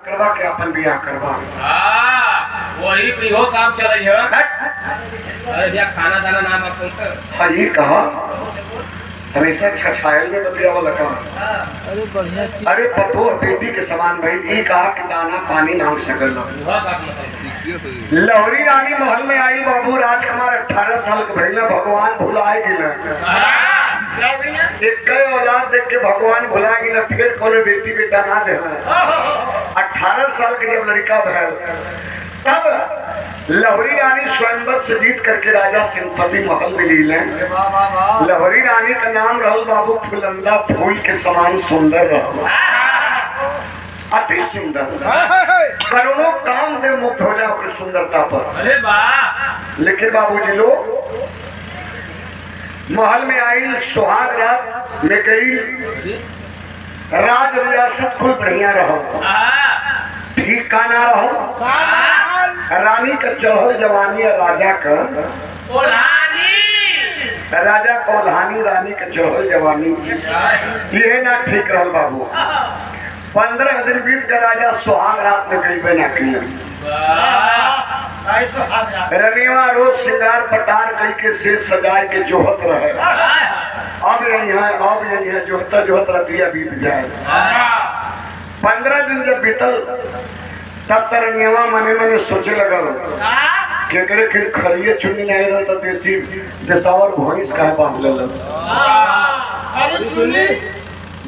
करवा के अपन बियाह करवा। वही पियो काम चल है। अरे भैया खाना दाना नाम आप सुनते। हाँ ये कहा हमेशा छछायल में बतिया वाला का। अरे बढ़िया। अरे पतो बेटी के समान भाई ये कहा कि दाना पानी मांग सकल। लहरी रानी महल में आई बाबू राजकुमार 18 साल के भैया भगवान भुलाए गिला। एक औलाद देख के भगवान भुला गिला फिर कोनो बेटी बेटा ना देना। 18 साल के जब लड़का भैल तब लहरी रानी स्वयंवर से जीत करके राजा सिंहपति महल में ली लें। लहरी रानी का नाम रहल बाबू फुलंदा फूल के समान सुंदर रहल, अति सुंदर, करोड़ों काम दे मुक्त हो जाओ की सुंदरता पर। अरे वाह। लेकिन बाबूजी लोग महल में आई सुहाग रात में गई राज रियासत कुल बढ़िया रहो ठीक का ना रहो। रानी का चढ़ल जवानी राजा का राजा कौल्हानी रानी का चढ़ल जवानी ये ना ठीक रहल बाबू। 15 दिन बीत कर राजा सुहाग रात में गई बना किया। रनीवा रोज श्रृंगार पटार कई के से सजाए के जोहत रहे। अब यही है जोहता जोहत रतिया बीत जाए। 15 दिन जब बीतल तब तरनिया मने मने सोचे लगल केकरे के खरिए चुन्नी नहीं रहल तो देसी देसावर भैंस काहे बांध लेलस।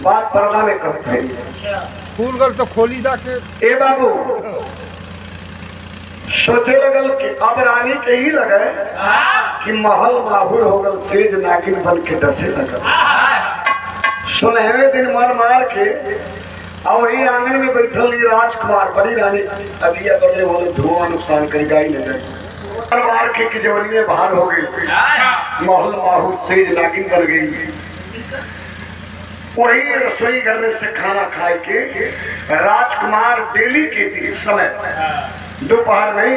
बात पर्दा में कहते फूल गल तो खोली दा के ए बाबू सोचे लगल कि अब रानी के ही लगे कि महल माहुर हो गल सेज नागिन बन के डसे लगल। 16वें दिन मन मार के और वही आंगन में बैठल राजकुमार बड़ी रानी अगिया बड़े बोले धुआं नुकसान कर गाई ले गई। परिवार के जवनी में बाहर हो गई, महल माहुर सेज नागिन बन गई। वही रसोई घर में से खाना खाए के राजकुमार डेली के समय दोपहर में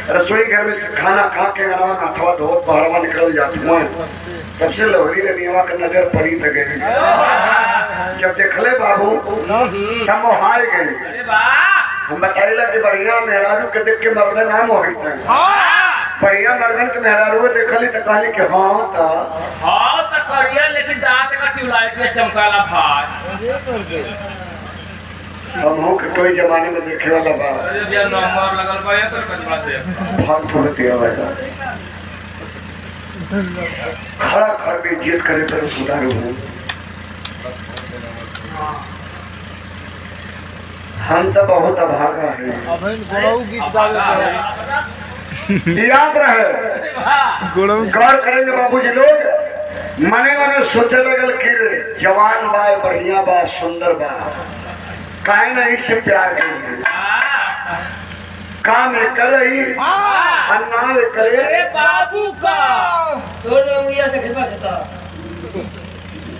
रसोई घर में से खाना खा के अथवा धो पहरवा निकल जाते हैं। तब से लहरी रनिया का नजर पड़ी तो गई। जब देखले बाबू तब वो हार गई। हम बताइला कि बढ़िया मेहरारू के देख के मर्दन नाम हो गई थे। बढ़िया मर्दन के मेहरारू देखली तो कहली कि हाँ तो करिया लेकिन दांत का ट्यूबलाइट के चमकाला भाई। हम हो के कोई जमाने में देखे वाला बा। अरे भैया नंबर लगल बा ये तो कजबा दे फालतू होते आवेगा खड़ा खड़ पे जीत करे पर सुधारू हूँ। हम तो बहुत अभागा है। याद रहे गौर करेंगे बाबूजी लोग। मने मने सोचे लगल कि जवान बा बढ़िया बा सुंदर बा काहे नहीं से प्यार करेंगे काम कर रही अन्ना करे बाबू का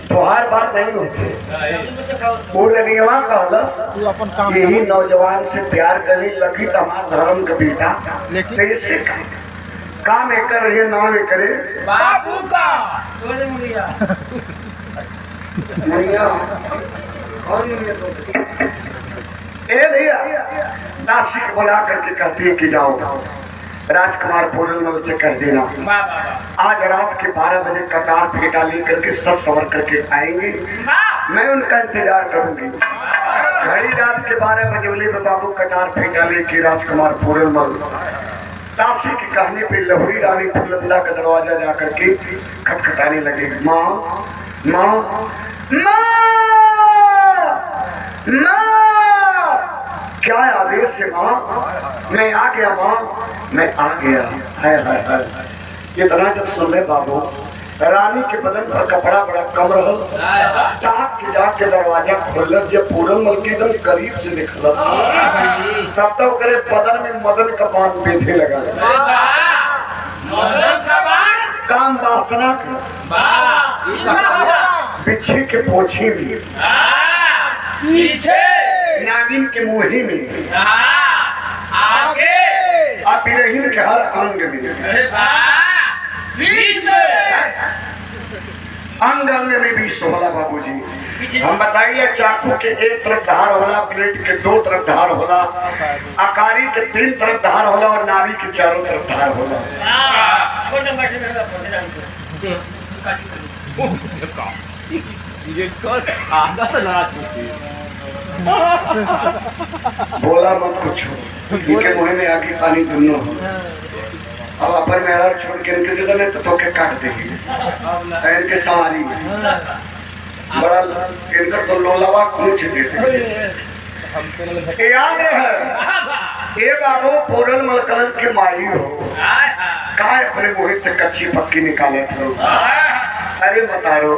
तोहार बात नहीं होती। पूरे नियमा कहलस यही नौजवान से प्यार करी लगी तो हमार धर्म का बेटा कैसे काम कर रही ना करे बाबू का ए भैया दासी को बुला करके कहती है कि जाओ राजकुमार पूरनमल से कह देना आज रात के 12 बजे कटार फेटा लेकर के सच सवर करके आएंगे। मैं उनका इंतजार करूंगी। घड़ी रात के 12 बजे बोले बाबू कटार फेटा लेके राजकुमार पूरनमल दासी की कहने पे लहरी रानी फुलंदा का दरवाजा जाकर के खटखटाने लगे। माँ माँ माँ माँ क्या आदेश है माँ? मैं आ गया माँ मैं आ गया। हाय हाय हाय इतना जब सुन ले बाबू रानी के बदन पर कपड़ा बड़ा कम रहल ताक के जाके दरवाजा खोलस जब पूरनमल के एकदम करीब से दिखलस तब तक करे बदन में मदन का बाण बेधे लगा। काम वासना पीछे के पोछी में नागिन के मुही में आगे आप बिरहीन के हर अंग में अंग अंग में भी सोहला बाबूजी। हम बताइए चाकू के एक तरफ धार होला, ब्लेड के दो तरफ धार होला, अकारी के तीन तरफ धार होला और नाभि के चारों तरफ धार होला। बोला मत कुछ, इनके मुँह में आगे पानी दुनो। अब अपन मेरा छोड़ के इनके दे दे तो के काट देगी इनके सवारी में बड़ा इनका तो लोलावा कुछ देते। याद रहे ये बाबू पोरल मलकलन के माई हो काय अपने मुँह से कच्ची पक्की निकाले थे। अरे मतारो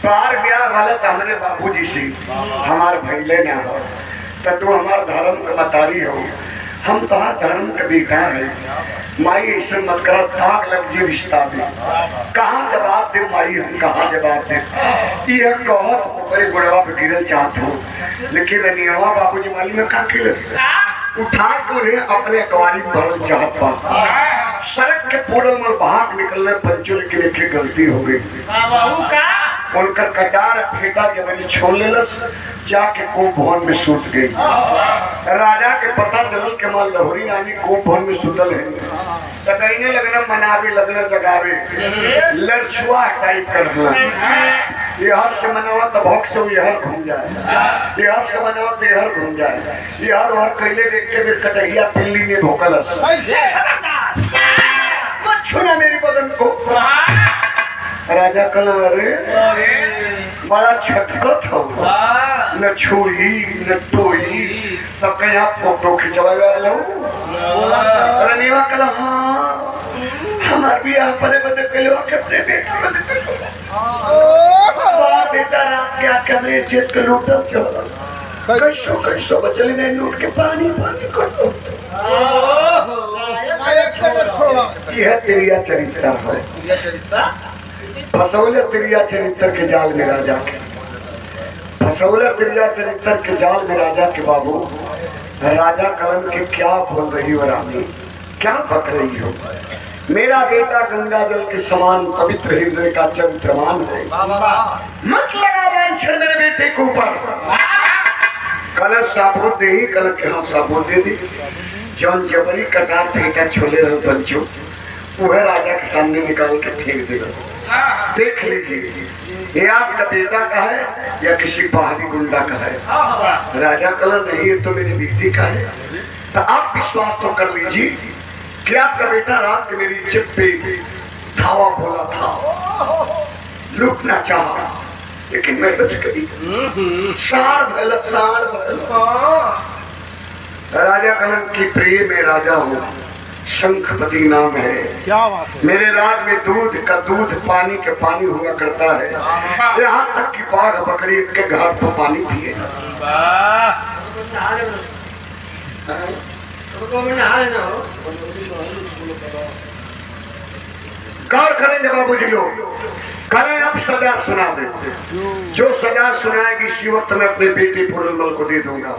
तार ब्याह वाला तो हमारे बाबूजी से हमार भैले ना हो तो तू हमार धर्म का मतारी हो, हम तुम्हार धर्म का बेटा है। माई ऐसे मत करा, दाग लग जी रिश्ता में। कहाँ जवाब दे माई, हम कहाँ जवाब दे। यह कहत ओकरे गोड़वा पे गिरल चाहत हो, लेकिन रनियावा बाबूजी माली में का के उठा के उन्हें अपने अकवारी में भरल चाहत पा। सड़क के पूरे में भाग निकलने पंचों के लिए गलती हो गई। उनका कटार फेटा के बनी छोड़ लेलस, जाके कोप भवन में सूत गई। राजा के पता चलल के मां लहोरी रानी कोप भवन में सुतल है तो कहने लगना मनावे लगना जगावे लड़छुआ टाइप कर दिया। ये हर से मनावा तो भौक से ये हर घूम जाए, ये हर से मनावा तो ये हर घूम जाए, ये हर हर कहले देख के फिर कटहिया पिल्ली में भोकलस। मत छूना मेरी बदन को। राजा कला अरे बड़ा छटकत हो, न छुरी न टोई तो कहीं फोटो खिंचवावे लो। रनीवा कला हाँ हमार भी यहाँ पर बदल के लो के अपने बेटा बदल के लो। बेटा रात के आके हमरे इज्जत के लूटल चलस, कैसो कैसो बचली नहीं लूट के पानी पानी कर दो। यह तेरिया चरित्र है। फसौले त्रिया चरित्र के जाल में राजा के, फसौले त्रिया चरित्र के जाल में राजा के बाबू। राजा कलम के क्या बोल रही हो रानी, क्या बक रही हो। मेरा बेटा गंगा जल के समान पवित्र हृदय का चरित्रमान है। मत लगा वांछन मेरे बेटे के ऊपर। कल साबुत दे ही कल के हाथ साबुत दे दी। जौन जबरी कटार फेंटा छोले रहे पंचो वह राजा के सामने निकाल के फेंक दे। देख लीजिए ये आपका बेटा का है या किसी बाहरी गुंडा का है। राजा कलर नहीं ये तो मेरी बेटी का है। तो आप विश्वास तो कर लीजिए कि आपका बेटा रात के मेरी इज्जत पे धावा बोला था, लूटना चाहा, लेकिन मैं बच गई। साड़ भला साड़ भला। राजा कलम की प्रिय में राजा हूँ, शंखपति नाम है। क्या बात है। मेरे राज में दूध का दूध पानी के पानी हुआ करता है। यहाँ तक कि बाघ पकड़ी के घाट पर पानी पिए। गौर करेंगे बाबूजी लोग, कल अब सजा सुना दे। जो सजा सुनाएगी इसी वक्त मैं अपने बेटे पूर्णमल को दे दूंगा।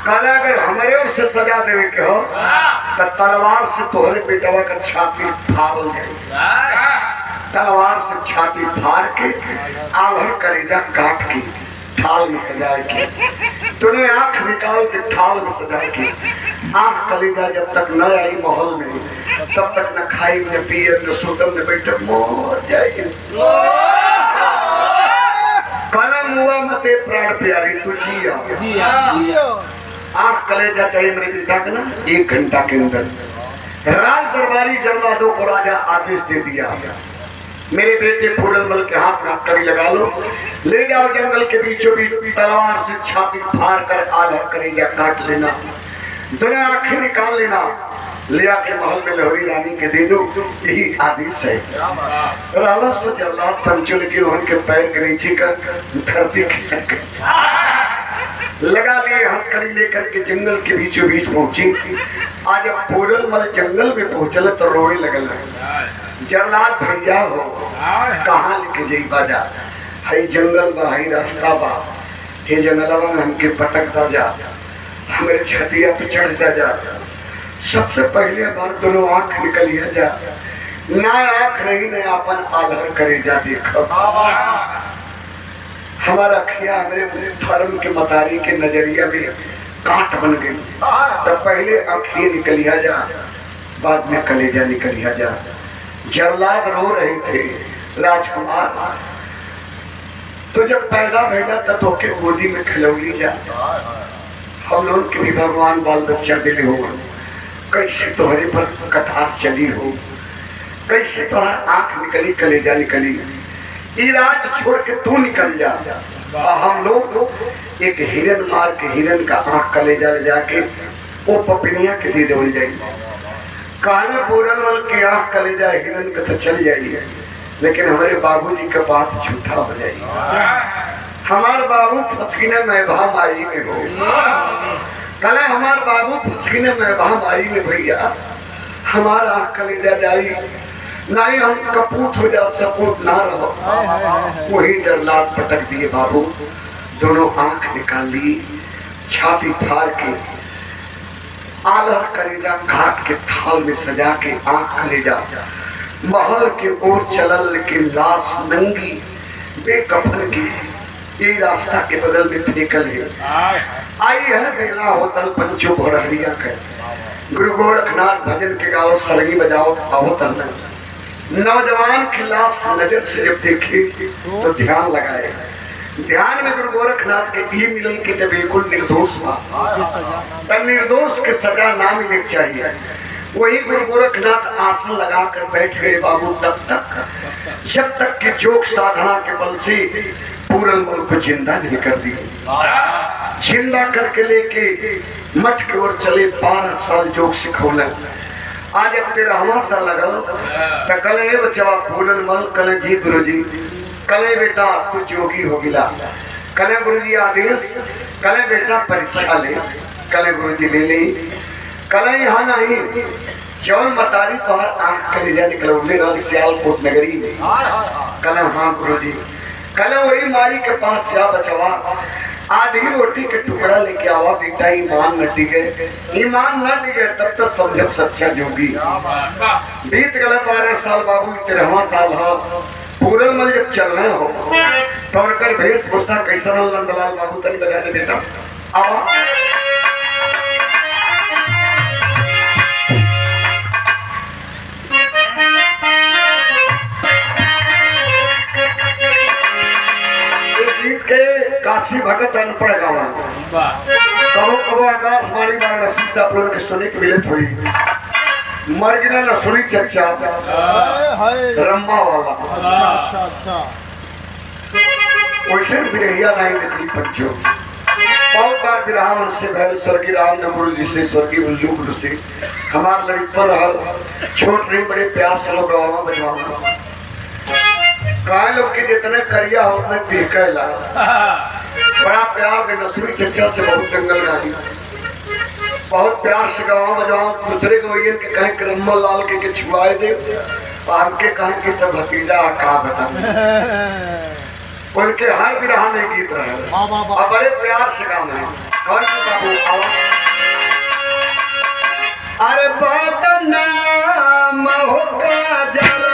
कल अगर हमारे ओर से सजा देवे के हो तो तलवार से तोहरे बेटवा का छाती फाड़ जाएगी। तलवार से छाती फाड़ के आलहर करेजा काट के थाल में सजाएगी। तूने आंख निकाल के थाल में सजाएगी। आंख कलेजा जब तक न आई महल में तब तक न खाई न पिए न सुतम न बैठे मोर जाएगी। कलम हुआ मते प्राण प्यारी तू जिया। आंख कलेजा चाहिए मेरे बेटा का ना 1 घंटा के अंदर। राज दरबारी जल्लादों को राजा आदेश दे दिया, मेरे बेटे पूरनमल के हाथ में कड़ी लगा लो, ले जाओ जंगल के बीचों बीच, तलवार से छाती फाड़ कर आलहर करेगा काट लेना, दोनों आंखें निकाल लेना, ले आके महल में लहोरी रानी के दे दो। यही आदेश है। राला से जल्लाद पंचों के उनके पैर के नीचे का धरती खिसक गई। लगा लिए हथकड़ी लेकर के जंगल के बीचों बीच पहुंची। आज जब पूरनमल जंगल में पहुंचल तो रोए लगल। जल्लाद भैया हो कहाँ लेके जाई बाजा, हई जंगल बा, हई रास्ता बा, हे जंगलवा में हमके पटकता जा, हमारे छतिया पे चढ़ता जा। सबसे पहले बार दोनों आंख निकलिया जा, ना आँख रही ने अपन आलर करे जा देखो। हमारा अखिया हमरे धर्म के मतारी के नजरिया में कांट बन गई। तब पहले अखिए निकलिया जा, बाद में कलेजा निकलिया जा। जल्लाद रो रहे थे राजकुमार, तो जब पैदा भैया तब तो के गोदी में खिलौली जा। हम लोग के भी भगवान बाल बच्चा दिले हो, कैसे तुम्हारे पर कटार चली हो, कैसे तुम्हार आंख निकली कलेजा निकली। इराज छोड़ के तू निकल जा। और हम लोग एक हिरन मार के हिरन का आंख कलेजा ले जाके वो पपनिया के दे देवल जाई। कहने पूरन वाल की आंख कलेजा हिरन के तो चल जाइए, लेकिन हमारे बाबूजी का बात झूठा हो जाएगी। हमार बाबू फसकीने में भाम आई में हो, कले हमार बाबू फसकीने में भाम आई में भैया हमारा आंख कलेजा जाई नहीं, हम कपूत हो जा सपूत ना रहो। वही जल्लाद पटक दिए बाबू, दोनों आंख निकाल ली, छाती फाड़ के आलर कलेजा काट के थाल में सजा के आंख कलेजा महल की ओर चलल, लेकिन लाश नंगी बेकफन की ये रास्ता के बगल में फेंकल है। आई है बेला होतल पंचो भोरहरिया के गुरु गोरखनाथ भजन के गाओ सरगी बजाओ आवतल। नौजवान की लाश नजर से जब देखे तो ध्यान लगाए। ध्यान में गुरु गोरखनाथ के ई मिलन की तो बिल्कुल निर्दोष बा, तब निर्दोष के सजा ना मिले चाहिए। वही गुरु गोरखनाथ आसन लगाकर बैठ गए बाबू तब तक जब तक कि जोग साधना के बल से पूरन मल को जिंदा नहीं कर दी। जिंदा करके लेके मठ की ओर चले, 12 साल जोग सिखौले। आज अब 13वां साल लगल तो कले बचवा पूरन मल कले जी गुरु जी, कले बेटा तू जोगी हो गिला, कले गुरु जी आदेश, कले बेटा परीक्षा ले, कले गुरु जी ले ली, कले यहाँ नहीं जौन मतारी तोहर आँख कलेजा निकलौले रही सियालकोट नगरी में। कले हाँ गुरु जी, कले वही माई के पास जा बचवा, आधी रोटी के टुकड़ा लेके आवा बेटा, ईमान न टिके, ईमान न टिके तब तक समझब सच्चा जोगी। बीत गए 12 साल बाबू, 13वां साल है। पूरन मल जब चलना हो तो उनकर वेशभूषा कैसा नंदलाल बाबू तन बजा दे बेटा आवा। गीत के काशी भगत अनपढ़ गावा कबो कबो आकाशवाणी वाराणसी से आप लोगों के सुने के मिले थोड़ी मर गिरा न सुनी चच्चा रम्मा वाला। वैसे बिरहिया नहीं देखली पंचो, बहुत बार विराह मन से भैल स्वर्गीय राम गुरु जी से, स्वर्गीय उल्लू गुरु से हमार लड़िकपन रहल। छोट नहीं बड़े प्यार से लोग गवा बजवा कहा लोग के जितने करिया हो उतने पिहकेला। बड़ा प्यार दे नसुरी चच्चा से बहुत जंगल गाड़ी, बहुत प्यार से गवा बजवा। दूसरे गवैयन के कहें कि रम्मा लाल के छुआए दे, हमके कहें कि तब भतीजा कहा बता। उनके हर विरह में गीत रहे और बड़े प्यार से गाने। कौन की बाबू आवा? अरे बदनाम होगा जरावा,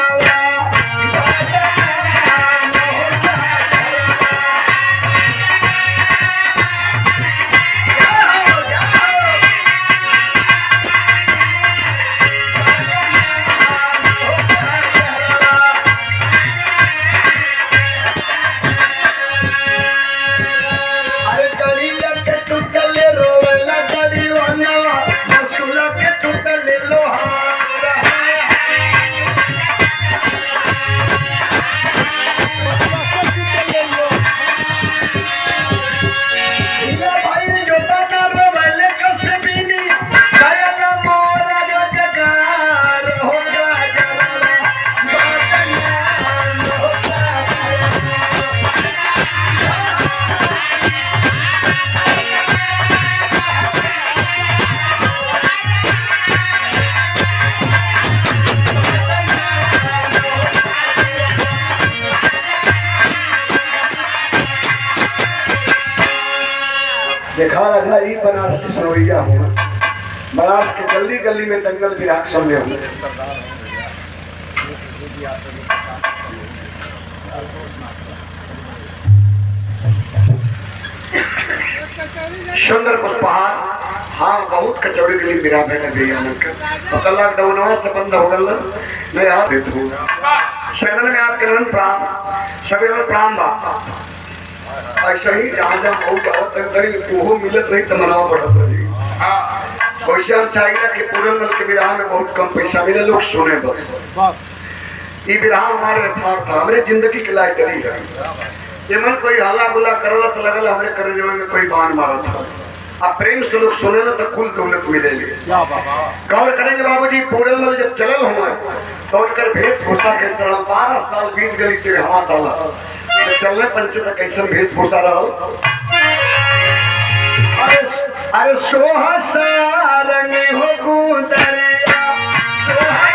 देखा राजा ही बनारसी सरोइया हुआ बनारस के गली गली में दंगल विराग समझे हुए। सुंदर पुष्पहार। हाँ बहुत कचौड़ी के लिए मेरा बहन भैया तो लॉकडाउन से बंद हो गल नहीं आप देतू शरण में आपके नन प्राण सभी प्राण बा ऐसा ही जहाँ जहाँ बहुत आवत तरी वो मिलत रही तो मनावा बढ़त रही। वैसे हम चाहिए कि पूरन मल के विराह में बहुत कम पैसा मिले लोग सुने बस ये विराह हमारे यथार्थ था हमारे जिंदगी के लायक तरी है ये मन कोई हल्ला गुला करला तो लगल हमारे करे जब में कोई बाण मारा था अब प्रेम से लोग सुने ना तो कुल दौलत मिलेगी। गौर करेंगे बाबूजी पूरन मल जब चलल हुआ तो उनकर वेशभूषा कैसे रहा 12 साल बीत गई 13वां साल तो चलने पंच तक कैसे वेशभूषा रहा अरे सोहा रंग हो गुदरिया सोहा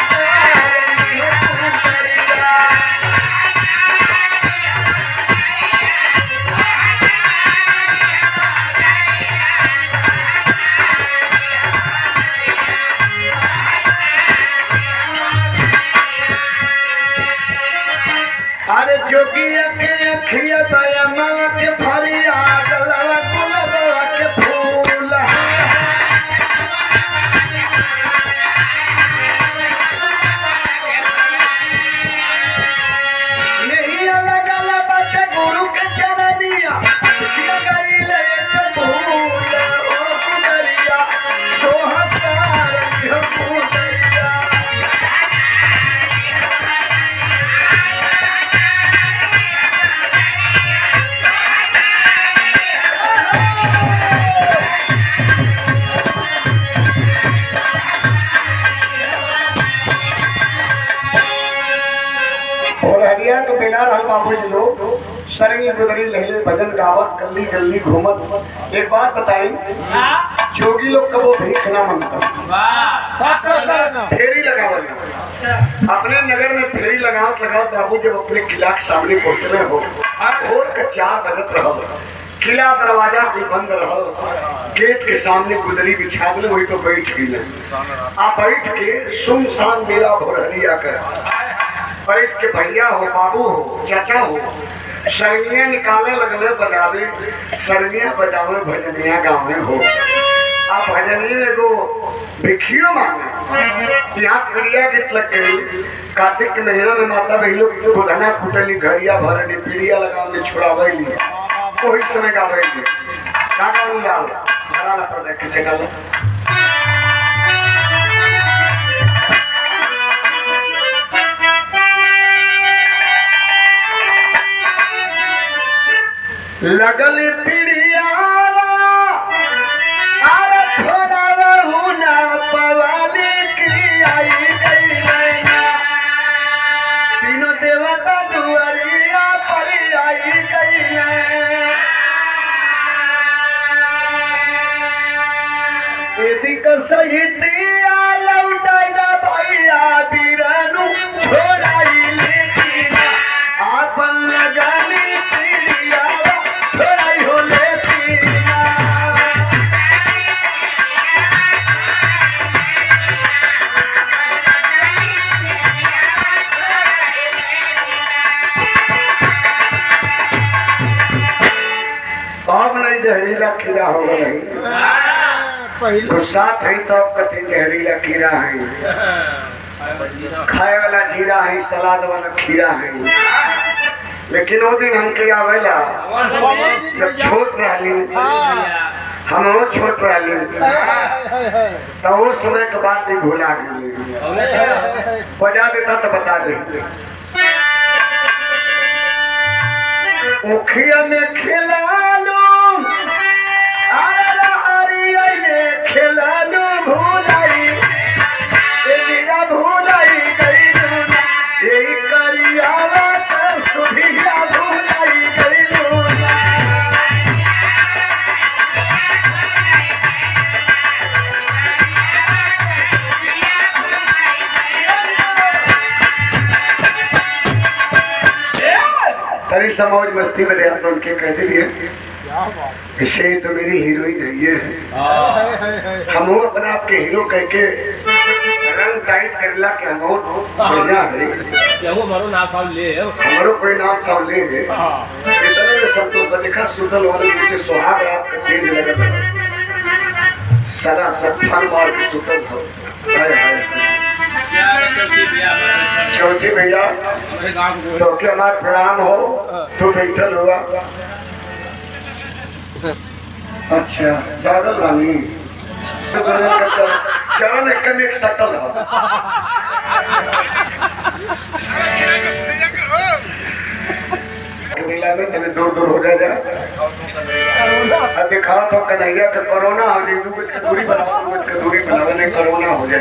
अरे जोगिया के अखिया बया माँ के फरिया गलवा गुलवा के फूल नहीं अलग अलग बाटे गुरु के चरनिया किया गई ले तो भूल ओ गुदरिया सोहसार की गुदरिया तो बिना रहल बाबूजी लोग सरंगी गुदरी लहले भजन गावत गली गली घूमत। एक बात बताई जोगी लोग कबो भीख ना मांगता फेरी लगावल अपने नगर में फेरी लगावत बाबू जब अपने किला के सामने पहुंचले हो भोर के 4 बजत रहल किला दरवाजा से बंद रहल गेट के सामने गुदरी बिछा दिले वही पे बैठ गए आप बैठ के सुनसान मेला भोरहरिया के बैठ के भैया हो बाबू हो चाचा हो सरंगिया निकाले लगले बजावे सरंगिया बजावे भजनिया गाँव में हो आप भजनी में को भिखियो मांगे यहाँ पीड़िया गीत लग गई कार्तिक के महीना में माता बहनों गोधना कुटली घरिया भरनी पीड़िया लगाने छुड़ावैली वही समय गावैली काका लाल भरा ला पर देखे चला लगल पीड़ियाला अरे छोड़ा रहू ना पवाली की आई गई नैना तीनों देवता दुआरिया पर आई गई यदि का सहितिया लौटाई भैया बीरानू छोड़ाई लेकिन आपन लगानी पीड़िया छोड़ाई हो अब नहीं जहरीला कीड़ा होगा नहीं गुस्सा थे तो अब कथे जहरीला कीड़ा है खाए वाला जीरा है सलाद वाला खीरा है लेकिन वो दिन हमके आवेला जब छोट रही हम छोट रही तो उस समय के बाद ही भूला गई बजा देता तो बता दे मुखिया में खिला लो में खिला लो भूलाई मेरा भूलाई गई यही करियावा सुधिया भूलाई गई तरी समौज मस्ती में आप उनके कह दिए इसे तो मेरी हीरोइन है ये हम अपने आपके हीरो कह के रंग शिकायत करेला कि हम बढ़िया है केहू मारो ना साल ले हमारो कोई नाम सब ले इतने में सब तो देखा सुतल वाले जैसे सुहाग रात का सेज लगत सदा सब फल मार के सुतल हो हाय हाय चौथी भैया तो के हमारा प्रणाम हो तो बैठल हुआ अच्छा जागल रानी चलन एकदम एक सटल हो मिला में तने दूर दूर हो जा अब दिखाओ तो कन्हैया के कोरोना हो जाए 2 गज की दूरी बनाओ 2 गज की दूरी बनावे नहीं कोरोना हो जाए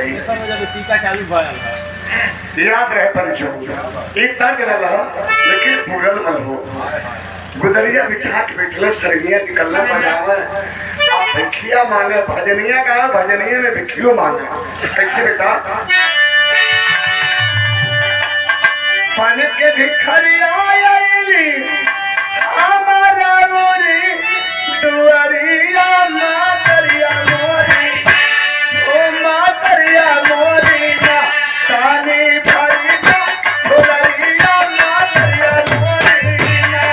टीका चालू भयल याद रहे पंचो एक तर्क रहा लेकिन पूरन मत हो गुदरिया बिछा के बैठले सरगिया निकलना पड़ावा आप भिखिया मांगे भजनिया का भजनिया में भिखियो मांगे कैसे बेटा पान के भिखरिया आईली हमारा मोरी दुआरिया मातरिया मोरी ओ मातरिया मोरी ना तानी भरी ना दुआरिया मातरिया मोरी ना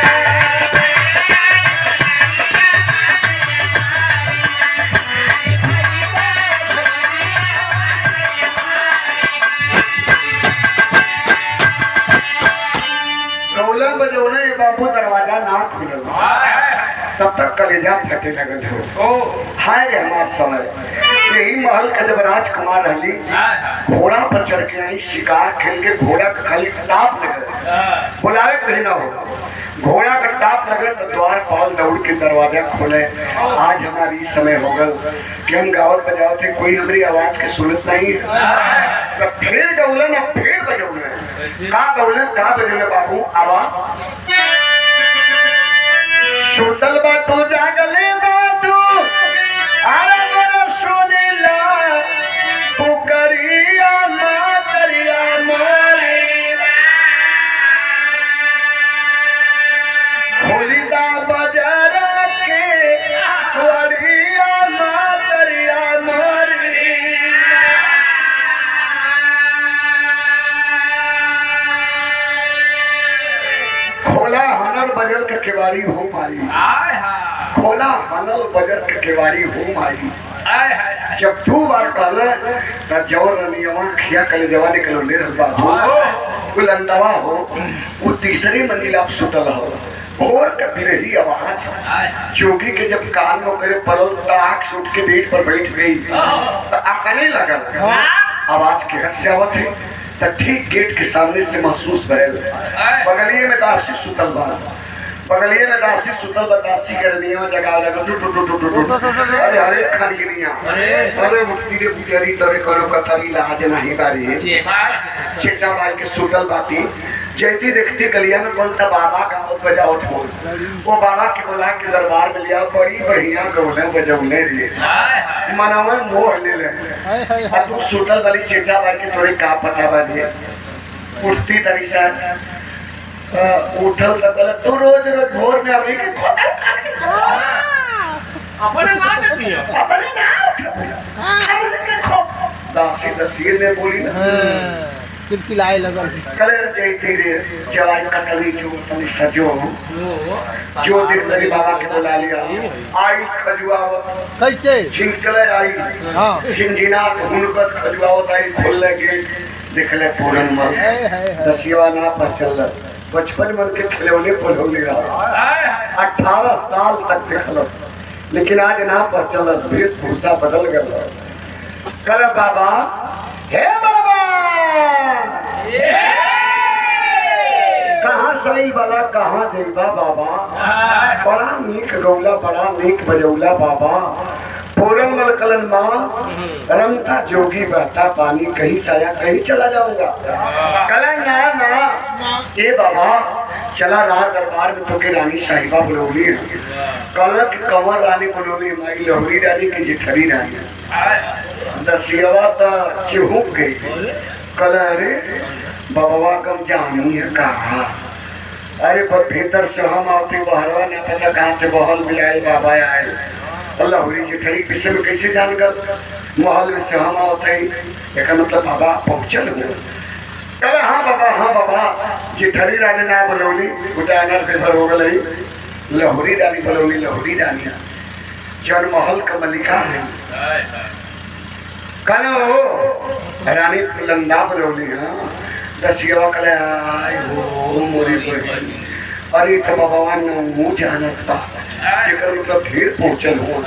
बजौने बाबू दरवाजा ना खुलल तब तक कलेजा फटे लगल हो हाय रे हमार समय यही महल का जब राजकुमार रहली घोड़ा पर चढ़ के आई शिकार खेल के घोड़ा का खाली टाप लगे बुलाए कहीं ना हो घोड़ा का टाप लगे तो द्वार पाल दौड़ के दरवाजा खोले आज हमारी समय हो गल कि हम गावत बजाओ थे कोई हमारी आवाज के सुनत नहीं है तो फिर गौलन अब फिर बजौले का गौलन का बजौले बाबू आवाज सुतल बाटू जागले बाटू अरे मोरा सुनीला पुकरिया मातरिया मारी खोलीदा बाजार के वड़िया मातरिया मारी खोला हनल बजर के केवाड़ी हो मारी खोला हनल बजर के केवाड़ी हो मारी जब 2 बार कहले त जवर रनियवा खिया कले जवा निकलो ले रहल बाबू बुलंदवा हो वो तीसरी मंजिल आप सुतल हो और कभी रही आवाज जोगी के जब कान में करे पलल ताक सूट के बेड पर बैठ गई तो आकने लगल आवाज के हट से आवत है तो ठीक गेट के सामने से महसूस भयल बगलिए में दासी सुतल बा बगलिए में दासी सुतल बा दासी करनियो जगा लगा टू टू टू टू टू अरे अरे खनगिनिया अरे मुफ्ती रे पुजारी तोरे करो कतरी लाज नहीं बारी चेचा भाई के सुतल बाटी जैती देखती गलिया में कौन था बाबा गावत बजावत हो वो बाबा के बोला के दरबार में लिया बड़ी बढ़िया गौले बजौले रे मनवा मोह ले ले अब तू सुतल वाली चेचा भाई के तोरे का पता बानी उठती तरी से उठल त कहले तू रोज रोज भोर में अभी के खोदल अपने ना देखियो अपने ना उठ हमने के खो दासी दसीर ने बोली ना किलकिलाए लगल कलर जैती रे जवाई कटली जो तनी सजो जो देख तरी बाबा के बुला लिया आई खजुआवत कैसे छिनकले आई हां झिनझिना हुनकत खजुआवत आई खोलले गेट देखले पूरन मल दसिया ना पर चलस बचपन मन के खिलौने पढ़ौले रहा 18 साल तक देखलस लेकिन आज ना पर चलस वेशभूषा बदल गल कर बाबा हे बाबा कहाँ सही वाला कहाँ जइबा बाबा बड़ा नीक गौला बड़ा नीक बजौला बाबा पूरन मल कलन माँ रमता जोगी बहता पानी कहीं साया कहीं चला जाऊंगा कलन ना ना ए बाबा चला रात दरबार में तो के रानी साहिबा बुलौली है कल की कंवर रानी बुलौली माई लोहरी रानी की जेठरी रानी दसियावा तो चिहुक गई कल अरे बाबा कम जानी है कहा अरे पर भीतर से हम आती बहरवा ना पता कहाँ से बहल भी आए बाबा आए लहुरी जेठरी विषय में कैसे जानकर महल में से हम आवत है एक मतलब बाबा पहुँचल हुए कल हाँ बाबा जेठरी रानी ना बोलौली उतानर पेपर हो गई लहुरी रानी बोलौली लहुरी रानी जन महल का मलिका है कल हो रानी फुलंदा बोलौली हाँ दसिया कल आय हो मोरी बोली अरे तो भगवान मुँह जानत बा एकर मतलब ढेर पहुँचल हो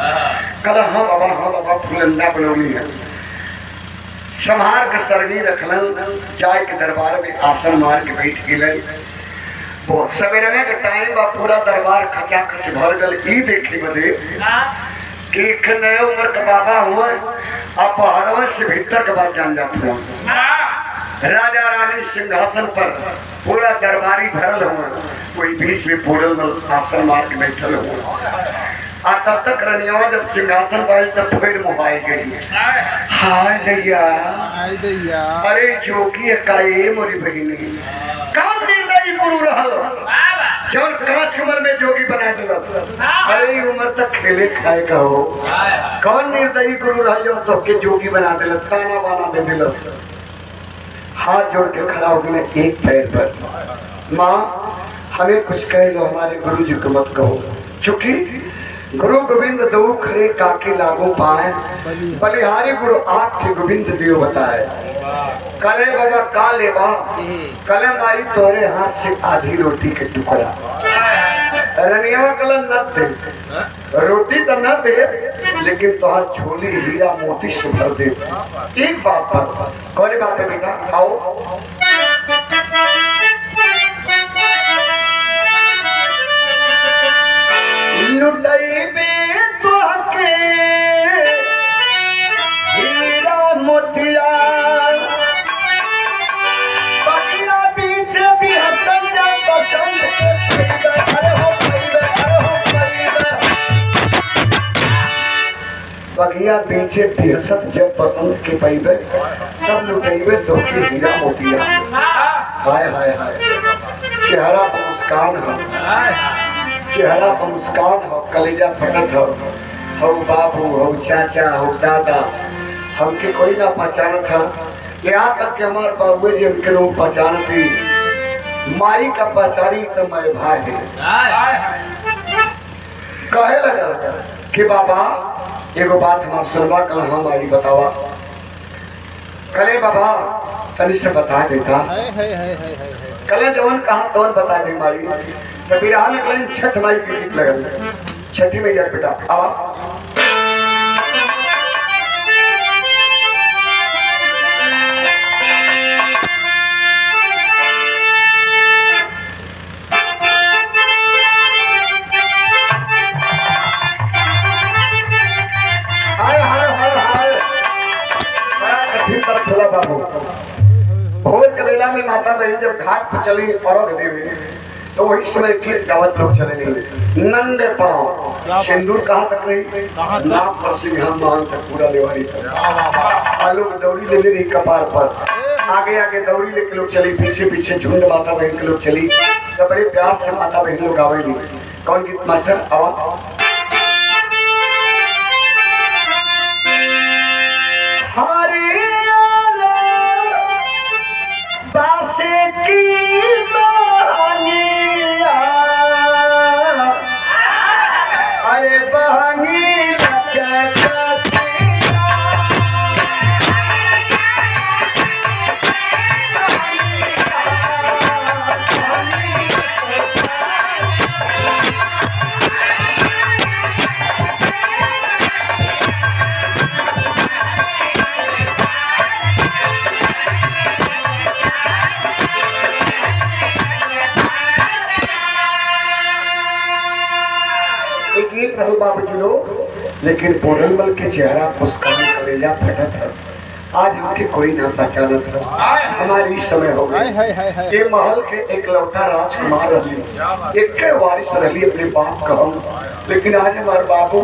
कल हाँ बाबा फुलंदा बनौली है संहार के सरगी रखलन जाय के दरबार में आसन मार के बैठ गए बहुत सवेरे के टाइम बा पूरा दरबार खचा खच भर गल ई देखे बदे कि एक नए उम्र का बाबा हुआ अब बाहरवा से भीतर के बाद जान जाते हुआ राजा रानी सिंहासन पर पूरा दरबारी भरल हुआ कोई बीच में पूरल आसन मार के बैठल हुआ और तब तक रनिया जब सिंहासन पर तब फिर मोबाइल गई हाय दैया अरे जोगी का ये मोरी बहिनी कौन निर्दयी गुरु रहल जौन कांच उम्र में जोगी बना दिलस अरे उम्र तक खेले खाए का हो कौन निर्दयी गुरु रहल जो तो के जोगी बना दिलस ताना बाना दे दिलस हाथ जोड़ के खड़ा हो गए एक पैर पर माँ हमें कुछ कह लो हमारे गुरु जी को मत कहो चूंकि गुरु गोविंद दो खड़े काके लागू पाए बलिहारी गुरु आपके गोविंद दियो बताए कले बाबा का लेबा कले मारी तोरे हाथ से आधी रोटी के टुकड़ा रनिया कल न दे रोटी तो न दे लेकिन तोहर झोली हीरा मोती से भर दे एक बात पर कौन बात है बेटा आओ लुटाई बे तो के हीरा मोतिया बगिया बीच भी हसन जा पसंद बगिया पीछे बेहसत जब पसंद के पैबे तब लुटेबे तो के हीरा मोतिया हाय हाय हाय चेहरा पर मुस्कान हो चेहरा पर मुस्कान हो कलेजा फटत हो बाबू हो चाचा हो दादा हमके कोई ना पहचानत है यहाँ तक कि हमारे बाबू जी हमके लोग पहचानती माई का पहचानी तो मैं भाई कहे लगा कि बाबा एगो बात हमार सुनवा कल हम आई बतावा कले बाबा तनी से बता देता कले जवन कहा तवन बता दे माई तो बिरहा में कल छठ माई के गीत लगल छठी में यार बेटा आवा भोर के बेला में माता बहन जब घाट पर चली अर्घ देवे तो वही समय गीत गावत लोग चले नंदे पाँव सिंदूर कहाँ तक रही नाक पर सिंघम मान तक पूरा लेवारी तक आलू में दौड़ी ले रही कपार पर आगे आगे दौड़ी लेके लोग चली पीछे पीछे झुंड माता बहन के लोग चली तो बड़े प्यार से माता बहन लोग गावेली कौन गीत मास्टर आवा बासे की बहनिया अरे बहनी गीत रहल बाबू जी लोग लेकिन पूरनमल के चेहरा मुस्कान कलेजा फटत है आज हमके कोई ना पहचानत है हमारी समय हो गई ये महल के एक लौटा राजकुमार रही एक वारिस रही अपने बाप का हम लेकिन आज हमारे बाबू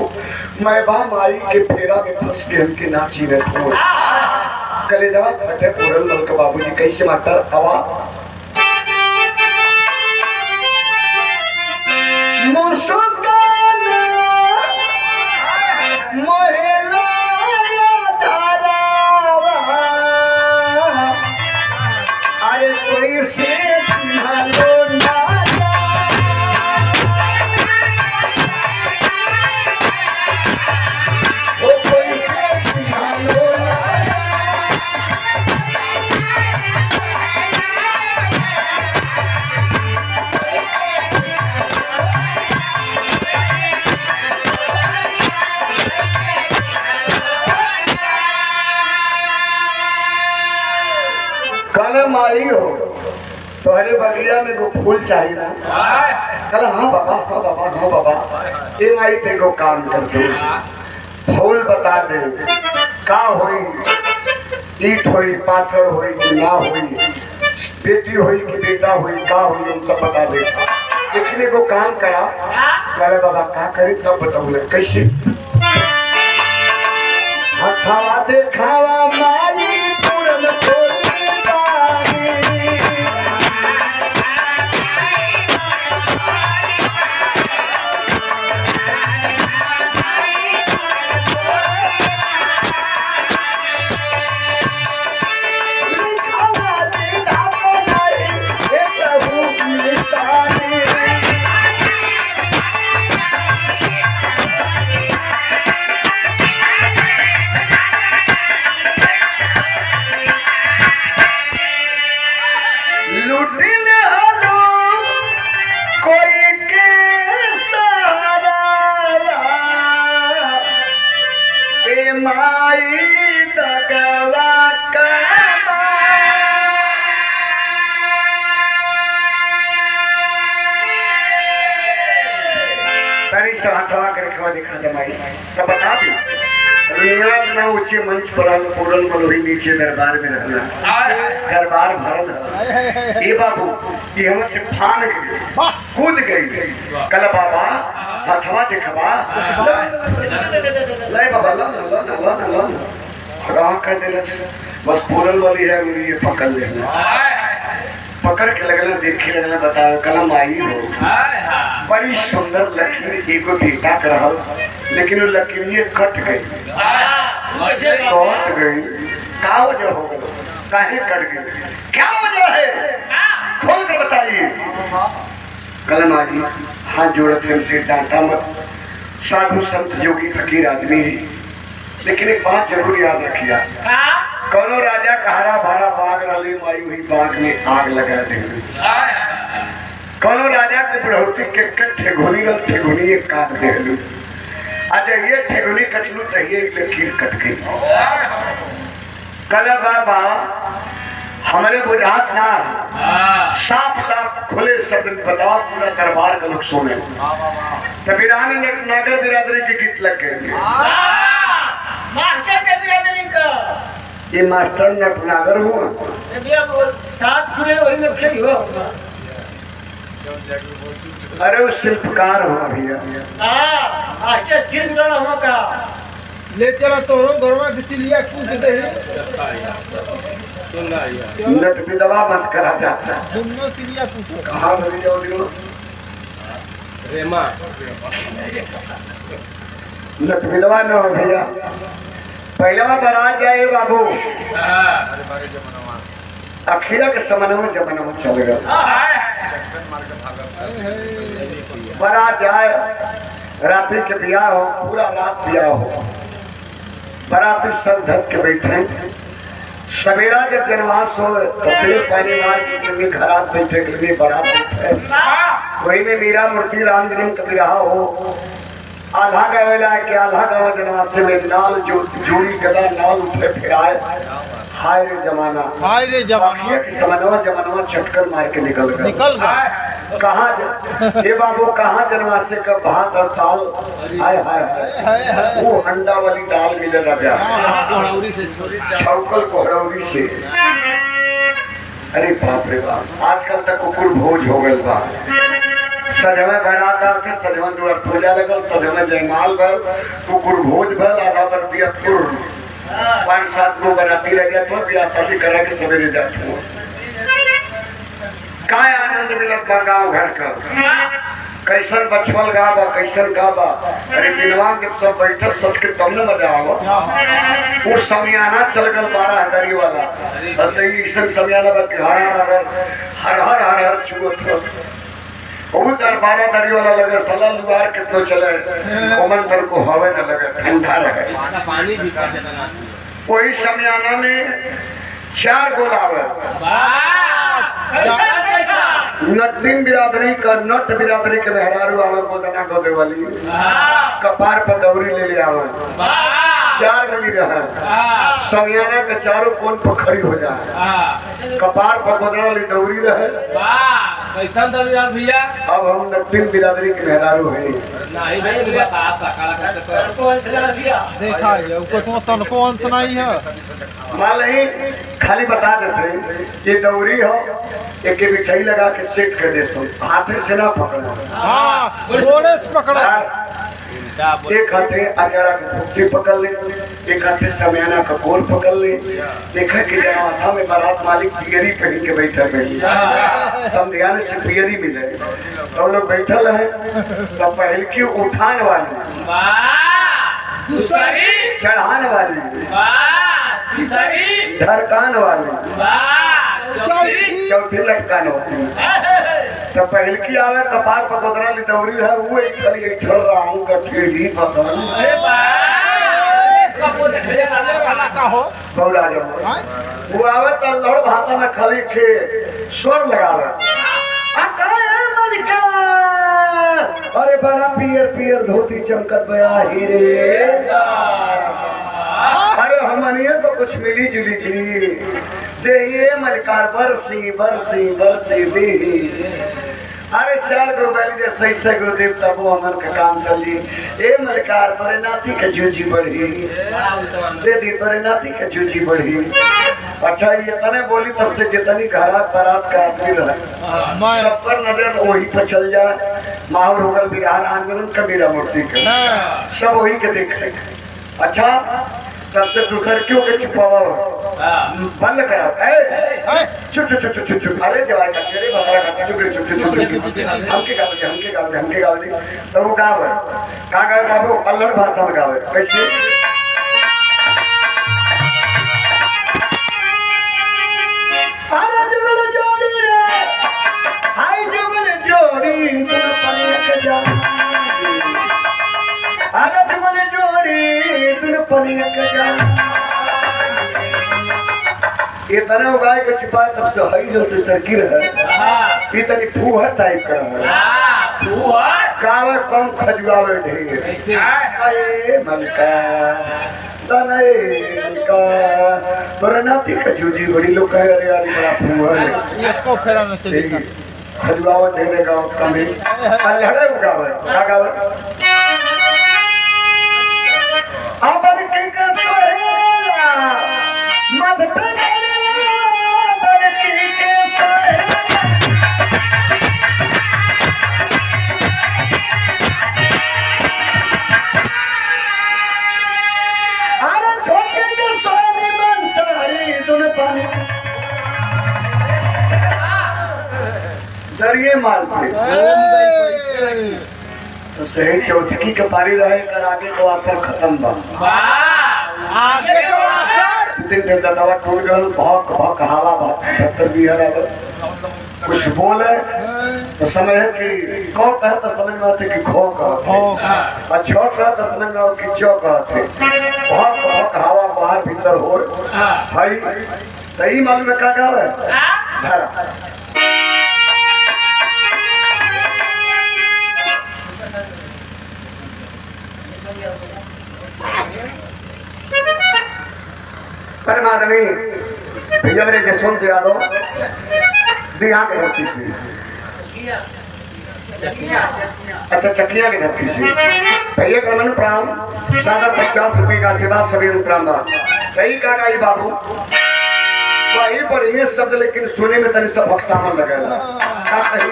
मैं बा माई के फेरा में फंस के हमके ना चीने थे कलेजा फटे पूरनमल के बाबू जी कैसे मास्टर आवा माई हो तोहरे बगिया में को फूल चाहिए ना। कल हाँ बाबा हाँ बाबा हाँ बाबा ये माई ते को काम कर दो फूल बता दे का होई ईट होई पाथर होई कि ना होई बेटी होई कि बेटा होई का होई हम सब बता दे देखने को काम करा करे बाबा का करे तब बताऊँ कैसे हथवा देखावा माई पूरन खोली बानी हथवा कर खवा दिखा दे माई तब बता दी ना ऊंचे मंच पर पूरन मलोही नीचे दरबार में रहना दरबार भरल ये बाबू ये हमसे फान गई कूद गई कल बाबा हथवा दिखवा ले बाबा लो लो लो लो लो भगवान कह दे बस पूरन वाली है ये पकड़ लेना पकड़ के लगना देखे लगना बताओ कलम आई हो बड़ी सुंदर लकीर एगो बेटा कर रहल लेकिन वो लकीर ये कट गई का वजह हो गई काहे कट गई क्या वजह है खोल कर बताइए कलम आई हाथ जोड़त है हमसे डांटा मत साधु संत जोगी फकीर आदमी है लेकिन एक बात जरूर याद रखिया कौनो राजा कहारा भारा बाग रही माई हुई बाग में आग लगा दे कौनो राजा के बुढ़ौती के ठेगुनी रल ठेगुनी एक काट दे अच्छा ये ठेगुनी कटलू तो ये लकीर कट गई कल बाबा हमारे बुझात ना साफ साफ खुले शब्द बताओ पूरा दरबार का लोग सुने तो वीरानी ने नागर बिरादरी के गीत लग गए ये मास्टर नटनागर हुआ अरे वो शिल्पकार हुआ भैया ले चला तोरो घरवा किसी लिया कूद दे नट विधवा मत करा जाता दोनों सिलिया कूद कहाँ भरी जाओ रेमा नट विधवा न हो भैया पहले बारात जाए बाबू अखीरा के समनवा जमनवा चल गया बारात जाए रात्रि के ब्याह हो पूरा रात ब्याह हो बाराती सर धस के बैठे सवेरा जब जनवास हो तो तेल पानी मार के घर बैठे के लिए बारात बैठे वही में मीरा मूर्ति राम जन्म कबीरा हो आल्हा गवेला के आल्हा गवा जनवास में नाल जोड़ी गदा नाल उठे फिराए हाय रे जमाना के समनवा जमानवा छटकर मार के निकल गया कहाँ ये बाबू कहाँ जनवास का भात और ताल हाय हाय वो अंडा वाली दाल मिले राजा छौकल कोहरौरी से अरे बाप रे बाप आजकल तक कुकुर भोज हो गए बा सजवा बारात आते सजवा द्वार पूजा लगल सजवा जयमाल भल कुकुर भोज भल आधा बरतिया पुर 5-7 को बराती रह गया तो ब्याह शादी करा के सवेरे जाते हो काय आनंद मिलत बा गाँव घर का कैसन बचवल गा बा कैसन गा बा अरे दिनवा के सब बैठक सच के तब न मजा आवा वो समियाना चल गल 12 हजारी वाला तो ऐसा समियाना बा कि हर हर चुगत बहुत 12 दरी वाला लगे साला लुआर कितना चले ओमन तर को हवे न लगे ठंडा रहे पानी भी कोई समियाना में 4 गोल आवे नटिन बिरादरी का नट बिरादरी के मेहरारू आवे गोदना गोदे वाली कपार पर दौरी ले आवे 4 गली रहे समियाना के चारों कोन पर खड़ी हो जाए कपार पर गोदना वाली दौरी रहे कैसन दबियाल भैया अब हम नट्टिन बिरादरी के मेहरारू हैं नहीं भाई तू बता सकाला का कौन से लगा दिया देखा ये को तो तनको अंत नहीं है मान नहीं खाली बता देते ये दौरी हो एक के मिठाई लगा के सेट कर दे सो हाथे से ना पकड़ो हाँ गोड़े से पकड़ा एक हाथे अचारा के भुक्ति पकड़ ले एक हाथे समियाना का कोल पकड़ ले देखा कि जनवासा में बारात मालिक पियरी पहन के बैठा गई समधियाने से पियरी मिले तो लोग बैठल है तो पहल की उठान वाली दूसरी चढ़ान वाली तीसरी धरकान वाली चौथी लटकान वाली तो पहल की आवे कपार पर गोदना ली दौरी है वो एक चल रहा का ठेली पकड़ अरे कबो देखे वाला का हो बौरा जब वो आवे तो लड़ भाषा में खाली के स्वर लगावे अरे बड़ा पियर पियर धोती चमकत बया हीरे अरे हमनिए को कुछ मिली जुली जी दे मलकार बरसी बरसी बरसी दे अरे 4 गो बैली जे सही से गो देव तब वो हमन का काम चली ए मलकार तोरे नाती के जूझी बढ़ी दे दी तोरे नाती के जूझी बढ़ी अच्छा ये तने बोली तब से जितनी घरात बारात का आदमी रहा सबकर नजर वही पर चल जाए माहौल होगल बिहार आंदोलन कबीरा मूर्ति के सब वही के देखे अच्छा तब से दूसर क्यों के छुपावा बंद करा चुप चुप चुप चुप चुप अरे जवाई करते रे बकरा करते चुप चुप चुप चुप हमके गावे दे तो वो गावे का गावे अल्लड़ भाषा में गावे कैसे अरे जुगल जोड़ी रे हाय जुगल जोड़ी तुम पनिया जा अरे जुगल जोड़ी तुम पनिया जा ये तना उगाए के छुपा तब से हई जो तो सरकीर है ये तनी फूहर टाइप का है फूहर कावे कम खजुआवे ढेर कैसे अरे मलका तने मलका तोरे नाती का जूजी बड़ी लोग कहे अरे यार बड़ा फूहर है ये को फेरा न चली खजुआवे ढेर गांव कमी अल्हड़े उगावे का गावे अबर के सोहेला मध पे दरिये मारते तो सही चौथकी के पारी रहे कर आगे को असर खत्म बा आगे को असर दिन दिन दवा टूट गल भौक भौक हवा भत्तर भी है कुछ बोले तो समझ है कि को कहे तो समझ में आते कि खो कहते और छो कहे तो समझ में आते कि चो कहते भौक भौक हवा बाहर भीतर हो भाई सही मालूम है क्या गावे धरा परमादमी भैया मेरे जसवंत यादव बिहार के धरती से अच्छा चकिया की धरती से भैया का मन प्राण सागर 50 रुपये का आशीर्वाद सभी प्राण कई का गाई बाबू वही पर ये शब्द लेकिन सुने में तनी सब हक्सामन लगेगा क्या कही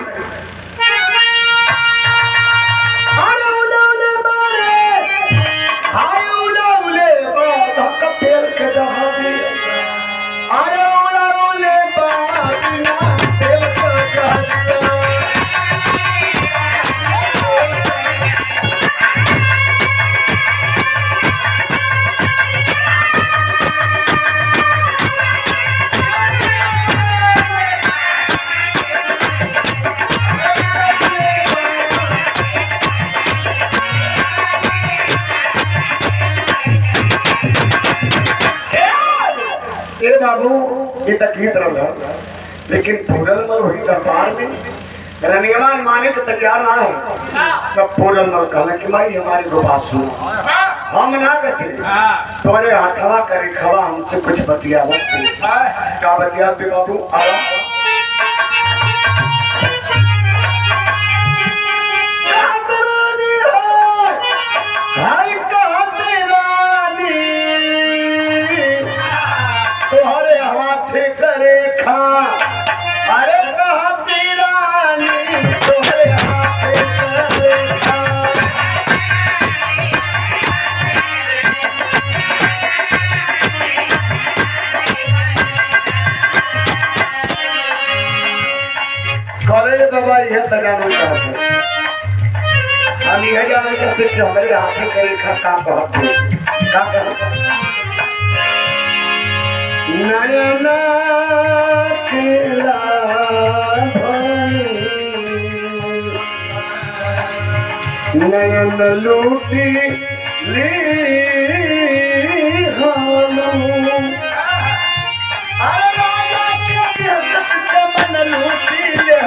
बाबू ये तक गीत रहा लेकिन पूरल मल हुई दरबार में रनियमान माने तो तैयार ना है। तब पूरन मल कहला कि माई हमारी को बात सुनो, हम ना गए तोरे हाथवा करे खवा हमसे कुछ बतियावत का बतियात भी बाबू आवा भाई कहते रानी तुम्हारे हाथे करे खा, अरे कहती रानी तुम्हारे हाथे करे खा। कॉलेज बाबा यह तजाना चाहते हम यह जानना चाहते कि हमारे हाथी करे खा काम बहुत का नयना नयन लूटी ली अरे राजा के मन लूटी ले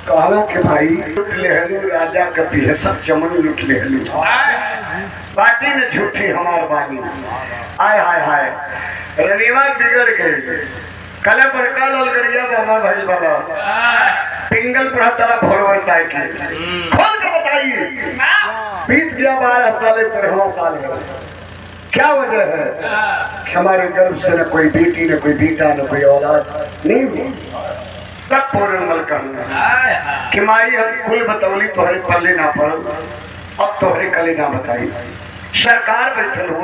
कहला के भाई लूट लेहलू राजा का भी सब चमन लूट लेहलू पार्टी में झूठी हमार बानी आय हाय हाय रनीवा बिगड़ गई कल पर कल अलगड़िया बाबा भाई वाला पिंगल पर तला भोरवा साइकिल खोल के बताइए बीत गया 12 साल 13 साल है क्या वजह है कि हमारे गर्भ से न कोई बेटी न कोई बेटा न कोई औलाद नहीं हुई। तब पूर्णमल कहना कि माई हम कुल बतौली तोहरे पल्ले ना पड़ल, अब तोहरे कले ना बताई। सरकार बैठल हो,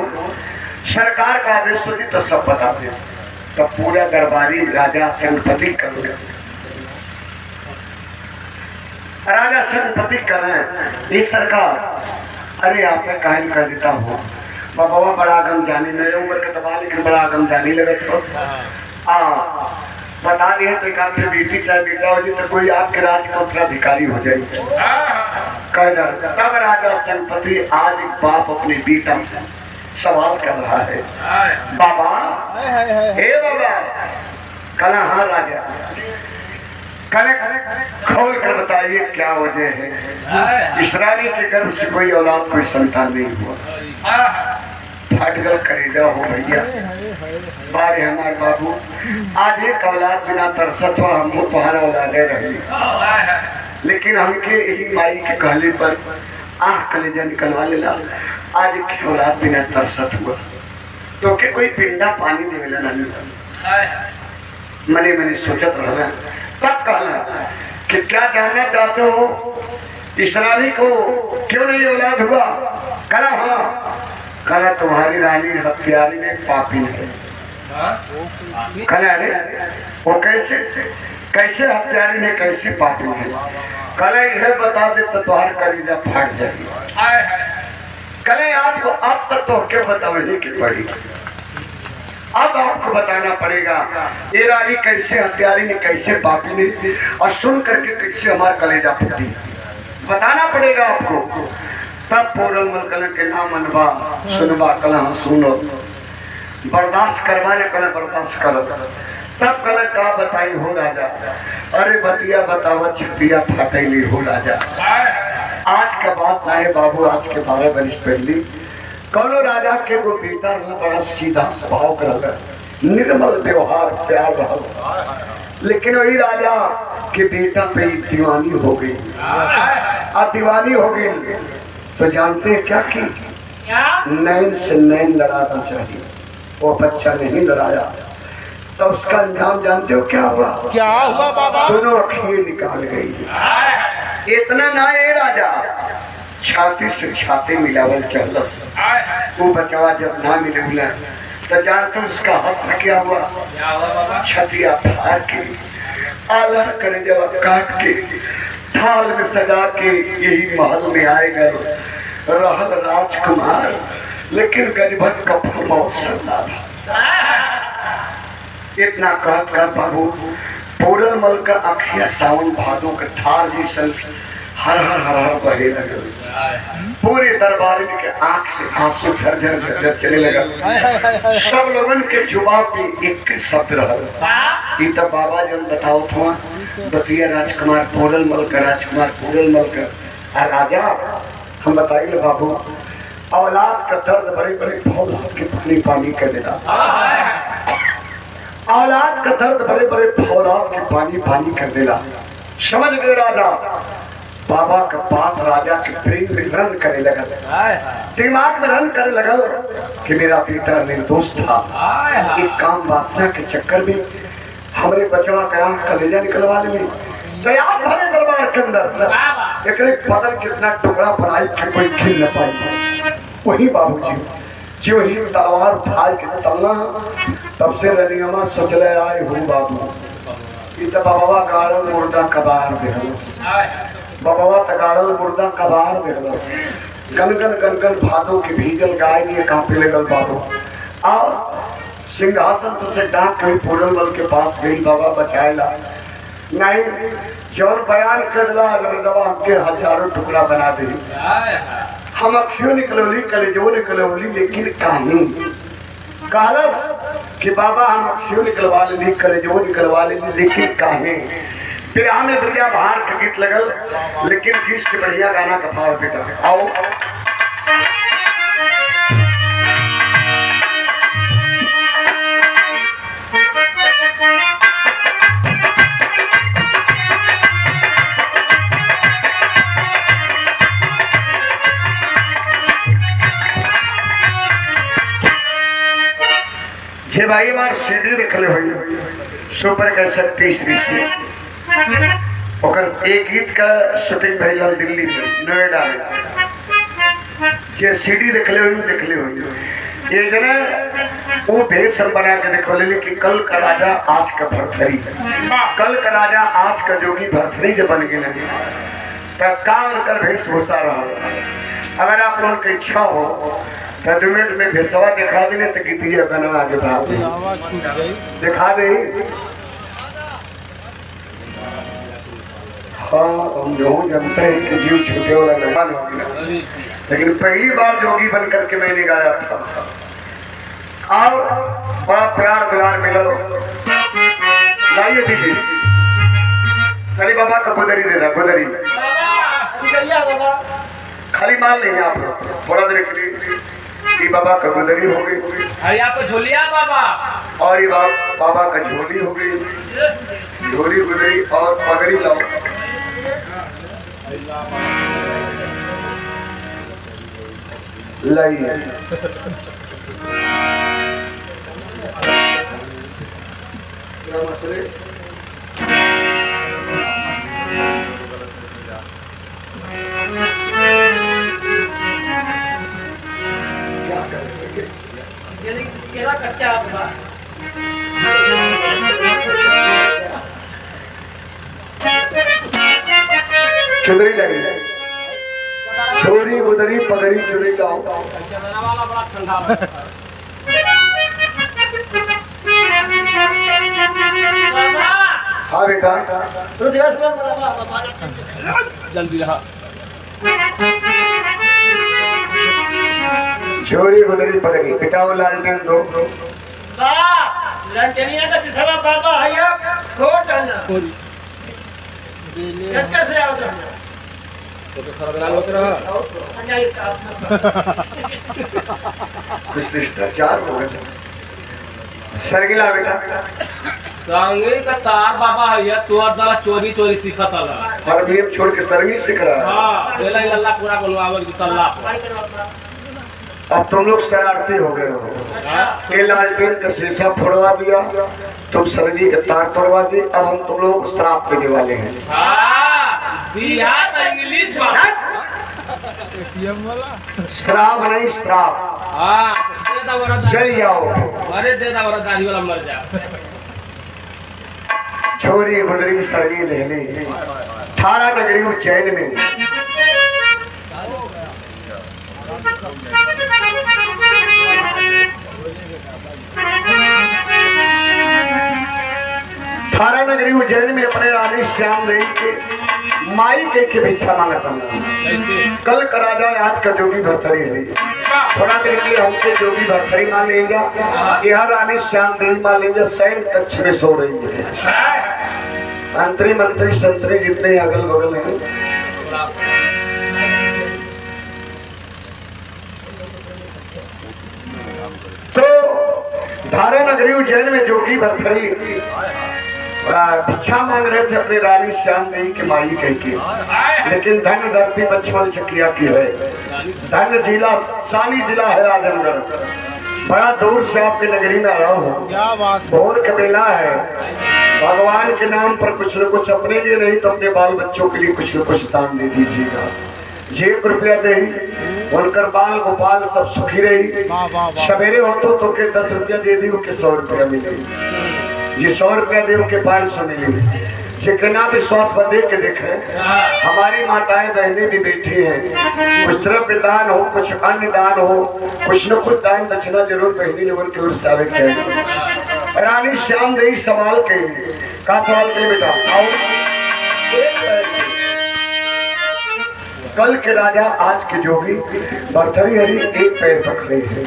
सरकार का आदेश तो दी तो सब बता दे। तब पूरा दरबारी राजा संगपति कर राजा संगपति करें ये सरकार अरे आप मैं कायम कर देता हूँ बाबा बड़ा आगम जानी मेरे उम्र का दबा लेकिन बड़ा आगम जानी लगे तो बता दिए तो एक आपके बेटी चाहे बेटा हो जाए तो कोई आपके राज्य का उत्तराधिकारी हो जाए। तब राजा संगपति आज एक बाप अपने बेटा से सवाल कर रहा है बाबा हे बाबा कहना हाँ राजा खोल कर बताइए क्या वजह है इस रानी के गर्भ से कोई औलाद कोई संतान नहीं हुआ। फटगल करेजा हो भैया बारे हमारे बाबू आज एक औलाद बिना तरसत हुआ हम तुम्हारा औलादे रही लेकिन हमके यही माई के कहले पर आँख कलेजा निकलवा लेला आज एक औलाद बिना तरसत हुआ तो के कोई पिंडा पानी देवेला नहीं मने मने सोचत रहला। तब कहला कि क्या जानना चाहते हो इस रानी को क्यों नहीं औलाद हुआ। कहला हाँ। कहला तुम्हारी रानी हत्यारी ने पापी है। कहला अरे वो कैसे कैसे हत्यारी ने कैसे पापी है। कहला यह बता दे तो तुम्हार कलीजा फाट जाएगी। कहले आपको अब तक तो क्या बताने की पड़ी अब आपको बताना पड़ेगा ये रानी कैसे हत्यारी ने कैसे पापी ने और सुन करके कैसे हमारा कलेजा फूटी बताना पड़ेगा आपको। तब पूरनमल कल के नाम मनवा सुनवा कल सुनो बर्दाश्त करवाने कल बर्दाश्त करो। तब कल का बताई हो राजा अरे बतिया बतावा छतिया फाटैली हो राजा। आज का बात ना है बाबू आज के 12 वर्ष पहले कौनो राजा के वो बेटा बड़ा सीधा स्वभाव कर निर्मल व्यवहार प्यार रहा लेकिन वही राजा के बेटा पे दीवानी हो गई दीवानी हो गई तो जानते हैं क्या की नैन से नैन लड़ाना चाहिए वो बच्चा नहीं लड़ाया तो उसका अंजाम जानते हो क्या हुआ बाबा दोनों अखियां निकाल गई। इतना ना ये राजा छाती से छाती मिलावल चलस वो बचवा जब ना मिले बोला तो जानते उसका हस्त क्या हुआ छतिया फाड़ के आलर करे जब काट के थाल में सजा के यही महल में आएगा रहल राजकुमार, लेकिन गजबन कफन मौसम इतना कहत कर बाबू पूरन मल का अखिया सावन भादों के थार जैसन हर हर हर हर बहे लगल। पूरे दरबार के आंख से आंसू झरझर झरझर चले लगल। सब लोगन के जुबान पे एक के शब्द रहल। ई तो बाबा जन बताओ था बतिया राजकुमार पूरन मल का, राजकुमार पूरन मल का। और राजा हम बताइए बाबू औलाद का दर्द बड़े बड़े औलाद के पानी पानी कर देना। औलाद का दर्द बड़े बड़े औलाद के पानी पानी कर देना। समझ गए राजा। बाबा का बात राजा के प्रेम में रन करे लगा, दिमाग में रन करे लगा कि मेरा बेटा निर्दोष था। एक काम वासना के चक्कर में हमारे बचवा का आंख कलेजा निकलवा ले। तैयार भरे दरबार के अंदर एक बदन कितना टुकड़ा बनाई के कोई खिल न पाई। वही बाबूजी जो ही तलवार उठा के तलना, तब से रनियमा सोचले आए हूँ बाबू ई तो बाबा गाड़ल मुर्दा कबार देहलस। बाबा तगाड़ल मुर्दा कबार देहलस। गनगन गनगन भादों की भीजल गाय ने कांपे लगल बाबू। और सिंहासन पर से डाक के पूरन मल के पास गई। बाबा बचाएला नहीं, जौन बयान कर ला दवा के हजारों टुकड़ा बना दे। हम अखियों निकलौली कलेजो निकलौली, लेकिन कहानी कहलस कि बाबा हम अखियों निकलवा लेली कलेजो निकलवा लेली, लेकिन काहे बिरहा में बढ़िया बाहर का गीत लगल, लेकिन गीत से बढ़िया गाना का भाव बेटा। आओ छे भाई हमार सीढ़ी रखले हुई सुपर कैसेट 30 से ओकर एक गीत का शूटिंग भइल दिल्ली में नोएडा में। जे सीडी देखले हुई एक जना वो भेष बना के देखो ले कि कल का राजा आज का भरथरी, कल का राजा आज का जोगी भरथरी जब बन गए तो का उनकर वेशभूषा रहा। अगर आप लोगों की इच्छा हो तो 2 मिनट में भेसवा दिखा देने तो गीतिया बनवा आगे बढ़ा दे दिखा दे। हाँ हम जो जानते हैं कि जीव छूटे वाला मेहमान हो गया, लेकिन पहली बार जोगी बन करके मैंने गाया था और बड़ा प्यार दुलार मिला। लाइए दीजिए खाली बाबा का गुदरी दे रहा, गुदरी खाली मान लेंगे आप लोग थोड़ा देर के लिए। ये बाबा का गुदरी हो गई, आपको झोलिया बाबा, और ये बाबा का झोली हो गई, झोली गुदरी और पगड़ी लाओ। लाइए मसले कच्चा चुनरी लगी, छोरी गुदरी पगड़ी चुनरी लाओ। बड़ा ठंडा हाँ बेटा जल्दी रहा। छोरी गुदरी पगड़ी पिटाओ लालटेन दो। लंटनिया का सिसवा बाबा है छोड़ डालना कैसे आओ तो खराब लाल होते रहा शिष्टाचार हो गया। सरगिला बेटा संगे का तार बाबा है तोर दला चोरी चोरी सीखत आला हरदीम छोड़ के सरमी सीख रहा है। हां बेला अल्लाह पूरा बनवावे की तल्ला। अब तुम लोग शरारती हो गए हो। ये लालटेन का शीशा फोड़वा दिया, तुम सरगी का तार तोड़वा दी। अब हम तुम लोगों को श्राप देने वाले हैं। दिया तो इंग्लिश वाला श्राप नहीं श्राप। चल जाओ, अरे दे दा वरा दाढ़ी वाला मर जा। छोरी गुदरी सरगी ले ले थारा नगरी उज्जैन में थारा नगरी उज्जैन में अपने रानी श्याम देवी के माई के भिक्षा मांगता कल का राजा आज का जोगी भरथरी है। थोड़ा देर के लिए हमके जोगी भरथरी मान लेंगे, यह रानी श्याम देवी मान लेंगे शयन कक्ष में सो रही है। मंत्री मंत्री संतरी जितने अगल बगल हैं तो धारा नगरी उज्जैन में जोगी भरथरी भिक्षा मांग रहे थे अपनी रानी श्याम देवी के माई कह के, लेकिन धन धरती बचपन चकिया की है। धन जिला सानी जिला है आजमगढ़, बड़ा दूर से आपकी नगरी में आया हूँ। भोर कबीला है, भगवान के नाम पर कुछ न कुछ अपने लिए नहीं तो अपने बाल बच्चों के लिए कुछ न कुछ दान दे दीजिएगा। जे रुपया दे उनकर बाल गोपाल सब सुखी रही। सवेरे होतो तो के 10 रुपया दे दी के 100 रुपया मिले, जी 100 रुपया दे के 500 मिले। जितना विश्वास पर देख के देखे, हमारी माताएं बहनें भी बैठी हैं। कुछ तरफ दान हो, कुछ अन्य दान हो, कुछ न कुछ दान दक्षिणा जरूर बहनी लोगों की ओर से आवे चाहिए। रानी श्याम देवी सवाल के लिए का सवाल के बेटा आओ। कल के राजा आज के जोगी भरथरी हरि एक पैर पकड़े हैं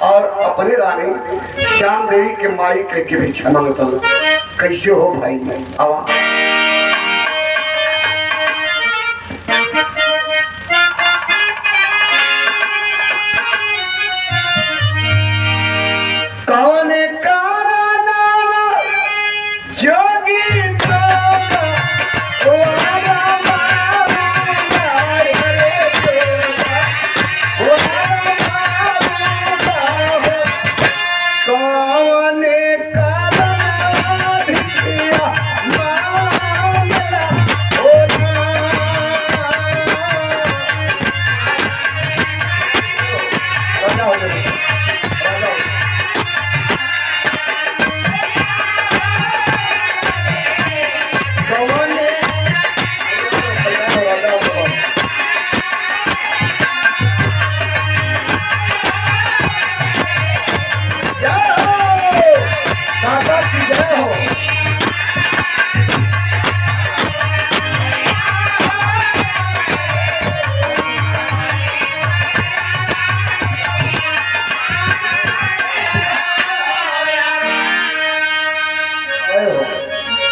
और अपने रानी श्याम देवी के माई के भिक्षा मांगता। कैसे हो भाई मैं आवा कौन कारण जोगी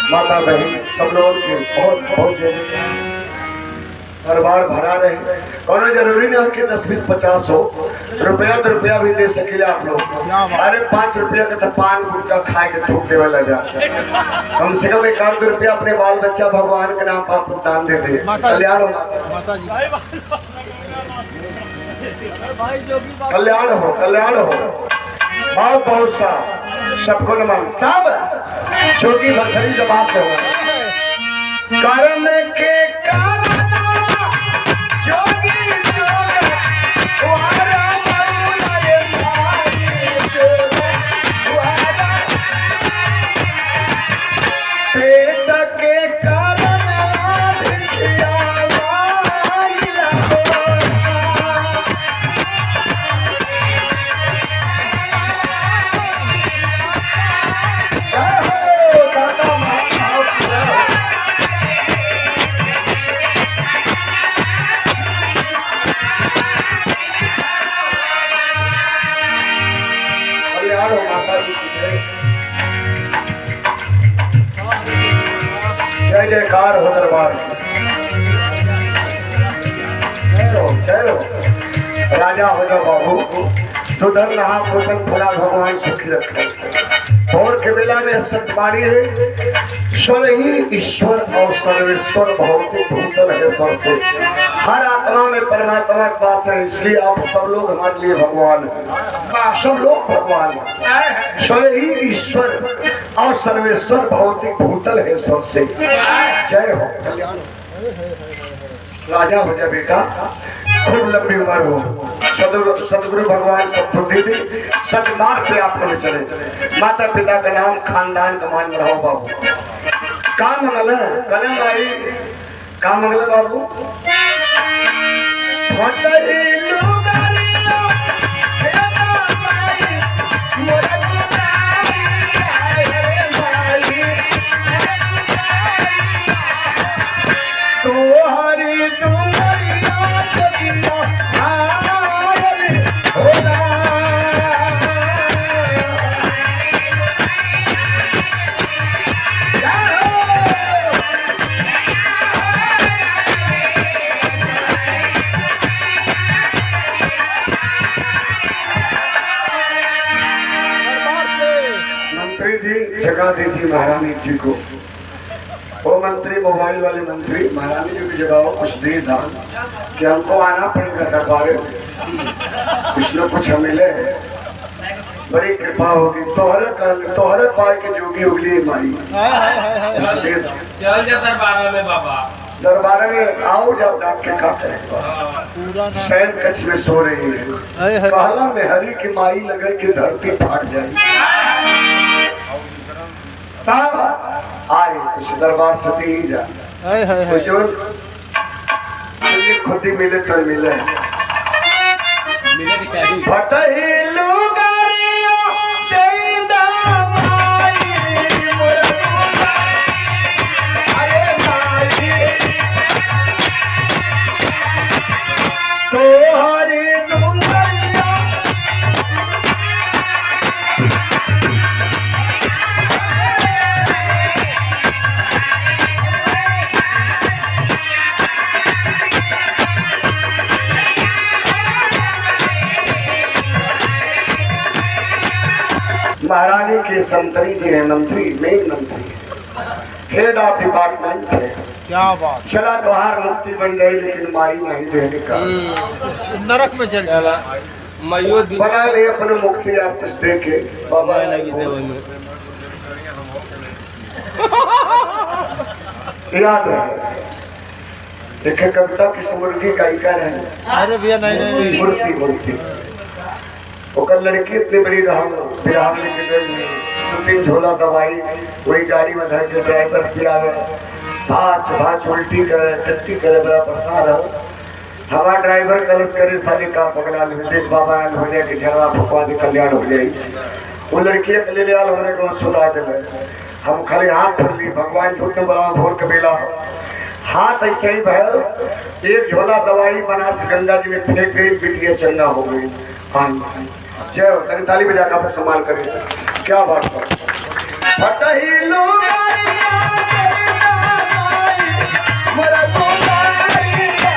माता बहन सब लोग के बहुत दरबार भरा रहे। कोनो जरूरी नहीं कि 10 20 50 हो, रुपया तो रुपया भी दे सके आप लोग। अरे 5 रुपया का तो पान गुटका खाए के थूक देवे लगा, कम से कम 1 2 रुपया अपने बाल बच्चा भगवान के नाम पर दान दे दे। कल्याण हो माता जी, कल्याण हो कल्याण हो। बहुत बहुत सा सबको नमन। सब जोगी भरथरी जवाब दो कर्म के कारण जोगी पेट के कारण जय जयकार हो दरबार की। जय हो राजा हो जाओ बाबू, सुधर रहा पोषण फला भगवान सुखी रखे। और के बेला में सतबाड़ी है स्वर ही ईश्वर और सर्वेश्वर भौतिक भूतल है। स्वर से हर आत्मा में परमात्मा के पास है, इसलिए आप सब लोग हमारे लिए भगवान हैं, सब लोग भगवान हैं। स्वर ही ईश्वर और सर्वेश्वर भौतिक भूतल है। स्वर से जय हो कल्याण राजा हो जाए बेटा, खूब लंबी उम्र हो, सदगुरु भगवान सब बुद्धि दी, सदमार्ग पे आप लोग चले। माता पिता का नाम खानदान का मान बढ़ाओ बाबू। का मंगल है कने मारी का मंगल है बाबू फटही लुगारिया हे माई मोरा तोहरी दुनिया सदिया आयल होला मंत्री जी जगा दीजिए महारानी जी को। वो मंत्री मोबाइल वाले मंत्री महारानी जी की जगह कुछ दे दान कि हमको आना पड़ेगा दरबार में कुछ न कुछ मिले बड़ी कृपा होगी तोहरे पाए के जोगी उगली माई कुछ दे दान चल जा दरबार में बाबा दरबार में आओ जब डाक के का करेगा शैल कच्छ में सो रही है कहला में हरी की माई लगे कि धरती फाट जाए आए कुछ दरबार से दी ही जा कुछ खुद ही मिले तो मिले मिले की चाहिए फटही लुगारिया दे दामाई मोरा अरे माई तोहरी दुनिया महारानी के संतरी जी है मंत्री मेन मंत्री हेड ऑफ डिपार्टमेंट है क्या बात चला द्वार मुक्ति बन गई लेकिन माई नहीं देने का नरक में चल चला मयो दी बना ले अपने मुक्ति आप कुछ दे के बाबा लगी दे वही में याद रहे देखे कविता की मुर्गी गायिका रहे अरे भैया नहीं मूर्ति मूर्ति ओकर लड़की इतनी बड़ी रहल बिहार लेके गई 2-3 झोला दवाई वही गाड़ी में धर के ड्राइवर पियावे भाच भाच उल्टी करे टट्टी करे बड़ा परेशान रहो हमारा ड्राइवर कलश करे साली का पकड़ा ले देख बाबा आल हो जाए कि झरवा फुकवा दे कल्याण हो जाए वो लड़की के ले आल होने को सुता दिले हम खाली हाथ फड़ ली भगवान झूठ में बड़ा भोर के बेला हाथ ऐसे ही बहल एक झोला दवाई बनारस गंगा जी में फेंक गई बिटिया चंगा हो गई हाँ जय हो तनी ताली बजा का सम्मान करें क्या बात है फटही लुगारिया दे दामाई मोरा दुलारिया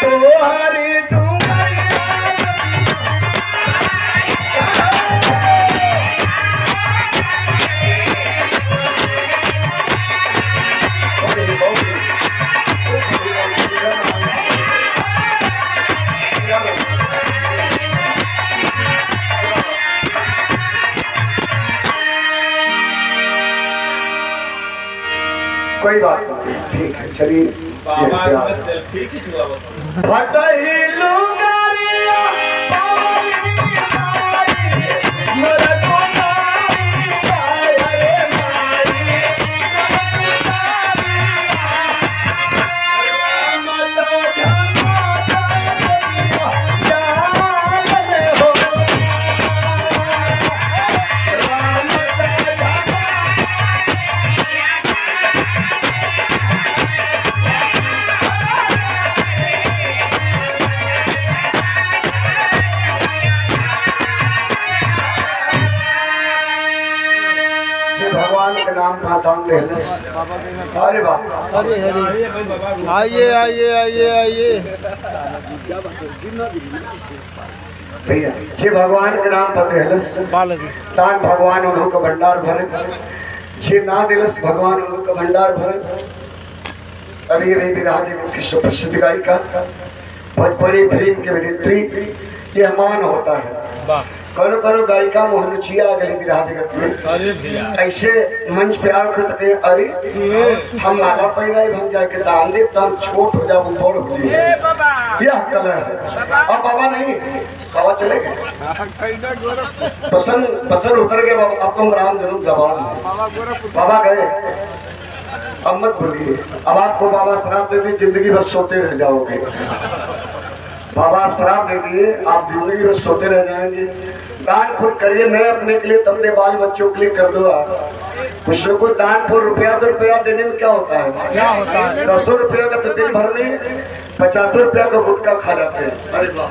तोहरी कोई बात नहीं ठीक है चलिए बाबा इसमें सेल्फी खिंचवा बस फटही लुगारिया पावली माई मोरा दुलारिया रे माई माता धर्मा जाने हो भगवान के नाम का दान दे अरे वाह अरे हरे आइए भाई बाबा आइए आइए आइए आइए भैया जे भगवान के नाम पर देहलस बालगी दान भगवान उन्हों का भंडार भरे जे ना दिलस भगवान उन्हों का भंडार भरे अभी अभी विराह की सुप्रसिद्ध गायिका भोजपुरी फिल्म की अभिनेत्री ये मान होता है करो करो गायिका मोहनुचिया आ गई बिरहा जगत में। अरे भैया ऐसे मंच पे आओ कहते हैं अरे हम नाला पैदा हम जाके दान दे तो हम छोट हो जाओ बड़ हो जाए। यह कला है। अब बाबा नहीं, बाबा चले गए, पसंद उतर गए बाबा। अब तुम राम जन्म जवाब बाबा गए। अब मत बोलिए, अब आपको बाबा शराब दे दी जिंदगी भर सोते रह जाओगे। बाबा आप शराब दे दिए, आप जिंदगी भर सोते रह जाएंगे। दान पुण्य करिए, नहीं अपने के लिए तो अपने बाल बच्चों के लिए कर दो। आप कुछ लोग को दान पुण्य रुपया 2 रुपया देने में क्या होता है? 100 रुपया का तो दिन भर में 50 रुपया का गुटखा खा जाते हैं। अरे वाह,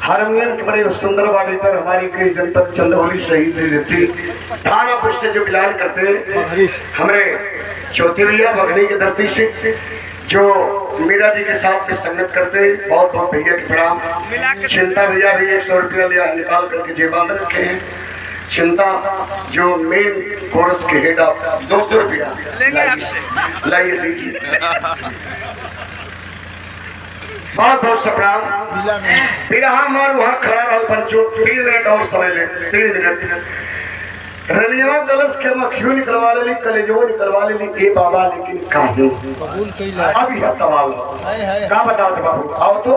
हारमोनियम के बड़े सुंदर वादितर हमारी गृह जनपद चंदौली शहीद देती थाना पुष्ट जो बिलान करते हैं हमारे चौथे भैया बघनी की धरती से, जो मीरा जी के साथ में संगत करते हैं। बहुत बहुत भैया की प्रणाम। चिंता भैया भी 100 रुपया लिया निकाल करके जेबान रखे हैं। चिंता जो मेन कोरस के हेड ऑफ 200 रुपया लाइए दीजिए। बहुत बहुत सप्राम बिरहा मार वहाँ खड़ा रहा पंचो। 3 मिनट और समय ले, 3 मिनट। रनिया गलस के मखियों निकलवा ले, कलेजो निकलवा ले, ए बाबा लेकिन काहे? अब यह सवाल है, क्या बताओ थे बाबू? आओ तो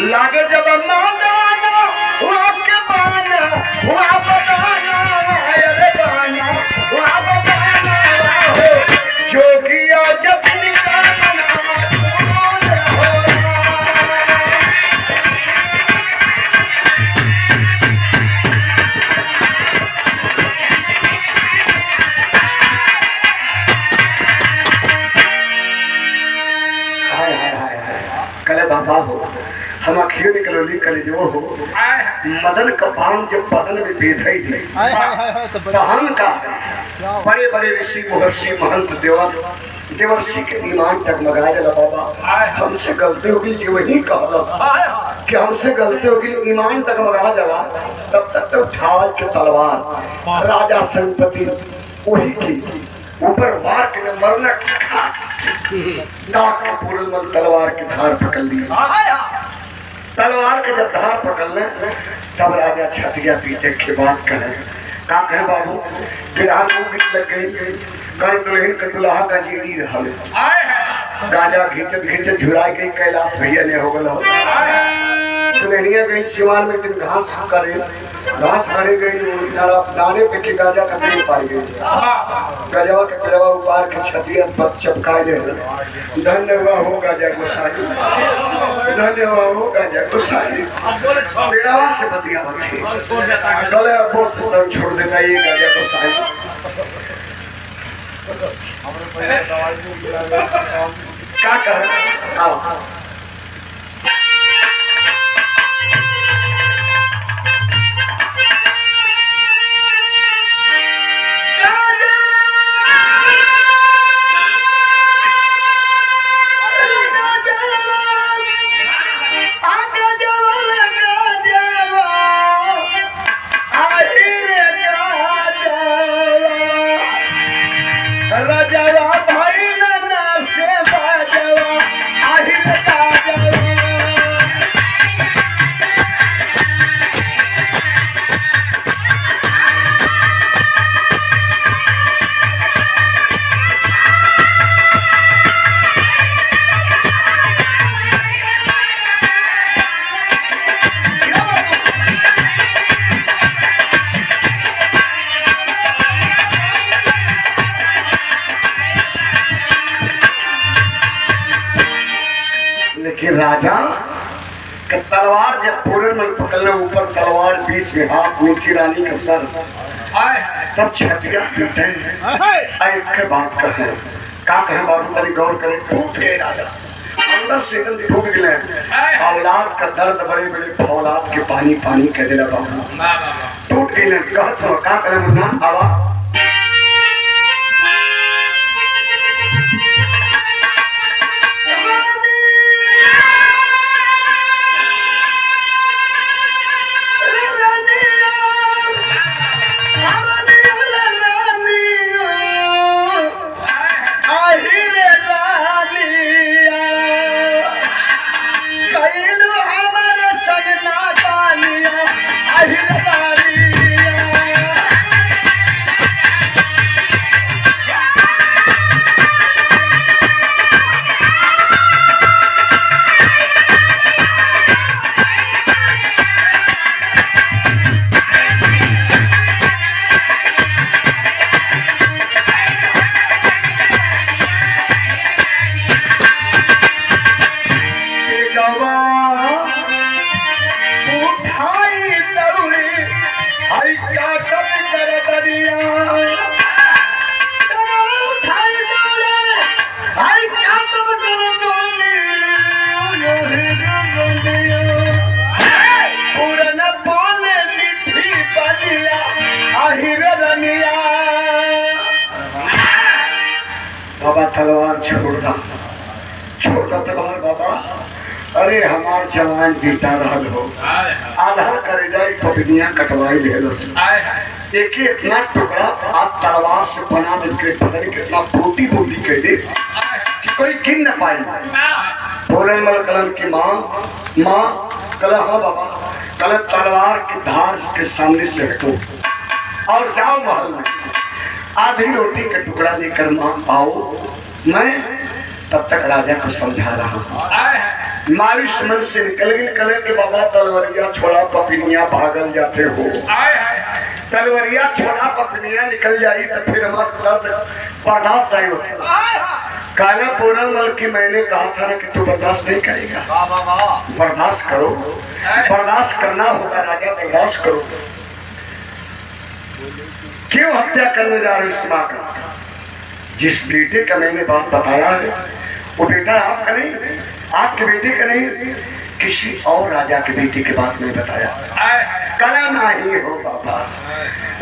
लागे जब माना हुआ के बाना हुआ बताना अरे बाना हुआ बताना हो जोगिया जब निकालना कले बाबा हो हम अखियों निकलोली कले जो हो मदन का बाण जब बदन में बेधई तो हम का बड़े बड़े ऋषि महर्षि महंत देवर्षि के ईमान टगमगा जाला बाबा। हमसे गलती होगी जी वही कहला कि हमसे गलती होगी ईमान टगमगा जाला। तब तक तो ढाल के तलवार राजा संपत्ति वही की ऊपर वार के मरना दाग के पूरन मन तलवार की धार पकड़ ली। तलवार के जब धार पकड़ ले तब राजा छत गया पीछे के बात कहे का कहे बाबू फिर हम गीत लग गई कण दुल्हन के दुल्हा का जीड़ी रहल गाजा घिंचत घिंचत झुरा गई कैलाश भैया ने हो गल। दुल्हनिया गई सिवान में दिन घास करे घास भरे गई दाने पे के गाजा का पेड़ पाई गई। गजवा के पेड़वा उबार के छतिया पर चपकाए ले धन्य हुआ हो गाजा गोसाई, धन्य हुआ हो गाजा गोसाई। पेड़वा से बतिया बती गले अबो से सर छोड़ देता ये गाजा गोसाई। क्या कहे आओ राजा का तलवार जब पूरन में पकड़ने ऊपर तलवार बीच में हाथ नीचे रानी का सर तब छतिया पीटे एक बात कहे का कहे बाबू तरी गौर करे टूट गए राजा अंदर से एकदम टूट गए। औलाद का दर्द बड़े बड़े औलाद के पानी पानी कह दिला बाबू टूट गए कहत हो का करे मुन्ना आवा तलवार छोड़ दा तलवार बाबा। अरे हमार जवान बेटा रहल हो, आधार करे जाए पपनिया कटवाई लेलस। एक इतना टुकड़ा आप तलवार से बना दे के पता कितना बोटी कह दे कि कोई गिन न पाए। पूरनमल कलन की माँ कल हाँ बाबा, कल तलवार की धार के सामने से हटो और जाओ महल में, आधी रोटी का टुकड़ा लेकर माँ आओ। मैं तब तक राजा को समझा रहा हूँ। मायूस मन से निकल गई कले के बाबा तलवरिया छोड़ा पपनिया भागल जाते हो। तलवरिया छोड़ा पपनिया निकल जाई तो फिर हमारा दर्द बर्दाश्त नहीं होता। काला पूरनमल की मैंने कहा था ना कि तू बर्दाश्त नहीं करेगा, बर्दाश्त करो, बर्दाश्त करना होगा राजा, बर्दाश्त करो। क्यों हत्या करने जा रहे हो इस माँ का? जिस बेटे का मैंने बात बताया है वो बेटा आपका नहीं, आपके बेटे का नहीं, किसी और राजा के बेटे की बात नहीं बताया। कला नहीं हो बाबा।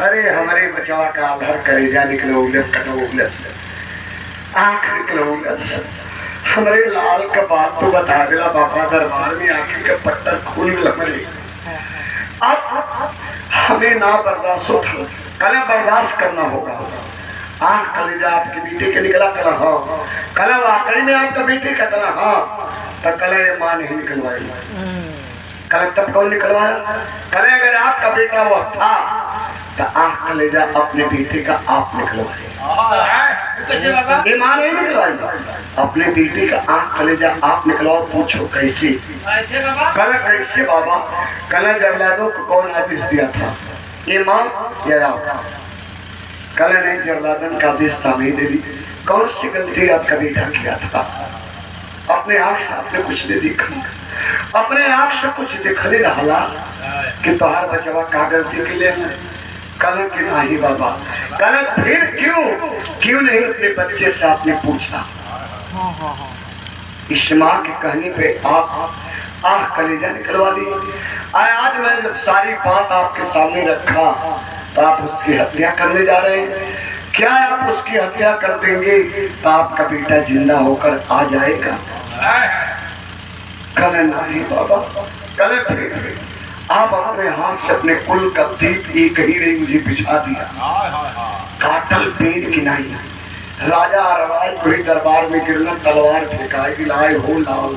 अरे हमारे बचावा का आधार करेजा निकलो उलस, कटो उलस, आँख निकलो उलस। हमारे लाल का बात तो बता दिला बाबा, दरबार में आखिर का पट्टर खून लमरे। अब हमें ना बर्दाश्त होता, कला बर्दाश्त करना होगा। आँख कलेजा आपके बेटे के निकला कला हाँ, कला वाकई में आपका बेटे का कला हाँ, तब कला ये माँ नहीं निकलवाई। कला तब कौन निकलवाया? कला अगर आपका बेटा वो था तो आँख कलेजा अपने बेटे का आप निकलवाए। ये माँ नहीं निकलवाई, अपने बेटे का आँख कलेजा आप निकलवाओ। पूछो कैसे? कला कैसे बाबा? कला जरलादों को कौन आदेश दिया था? ये माँ या आप? कल ने जरलादन का आदेश था नहीं दे दी। कौन सी गलती आपका बेटा किया था? अपने आँख से आपने कुछ नहीं देखा, अपने आँख से कुछ देखले रहा कि तोहार बचवा का गलती के लिए कल की नहीं बाबा। कल फिर क्यों नहीं अपने बच्चे से आपने पूछा? इस माँ के कहने पे आप आह कलेजा निकलवा ली। आज मैं जब सारी बात आपके सामने रखा तो आप उसकी हत्या करने जा रहे हैं। क्या आप उसकी हत्या कर देंगे तो आपका बेटा जिंदा होकर आ जाएगा? कल नहीं बाबा, कल फिर आप अपने हाथ से अपने कुल का दीप एक ही रही मुझे बिछा दिया। काटल पेड़ की नहीं, राजा राज कोई दरबार में गिरना तलवार फेंकाए कि लाए हो लाओ।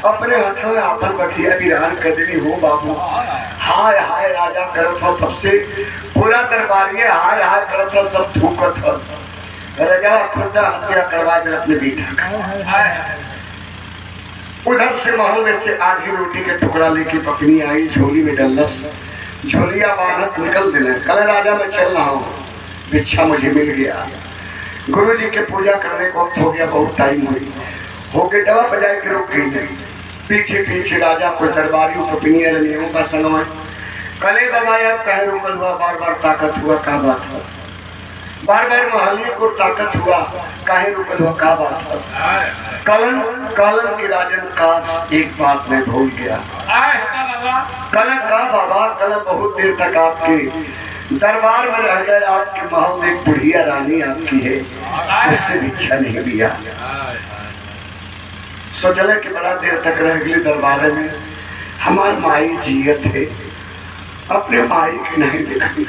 अपने हाथ में आपन बटिया बिरान कदली हो बाबू। हाय हाय राजा करत हो, तब से पूरा दरबारिये हाय हाय करत हो, सब थूकत हो। राजा खुदा हत्या करवा दे अपने बेटा का। उधर से महल में से आधी रोटी के टुकड़ा लेके पत्नी आई, झोली में डलस, झोलिया बांधत निकल दिले। कल राजा मैं चल रहा हूँ, भिक्षा मुझे मिल गया। गुरु जी के पूजा करने को वक्त हो गया, बहुत टाइम हुई हो के डबा बजाए के रुक गई नहीं। पीछे पीछे राजा को दरबारियों को पिनिया रनियों का संगम। कले बाबा अब कहे रुकल हुआ, बार बार ताकत हुआ, का बात है? बार बार महलिए को ताकत हुआ, काहे रुकल हुआ, का बात है? कलन की राजन काश एक बात में भूल गया। कलन का बाबा, कलन बहुत देर तक आपके दरबार में रह गए। आपके महल एक बुढ़िया रानी आपकी है, उससे भिक्षा नहीं लिया। सोचले कि बड़ा देर तक रह गई दरबार में, हमार माई जियत है, अपने माई की नहीं देखी।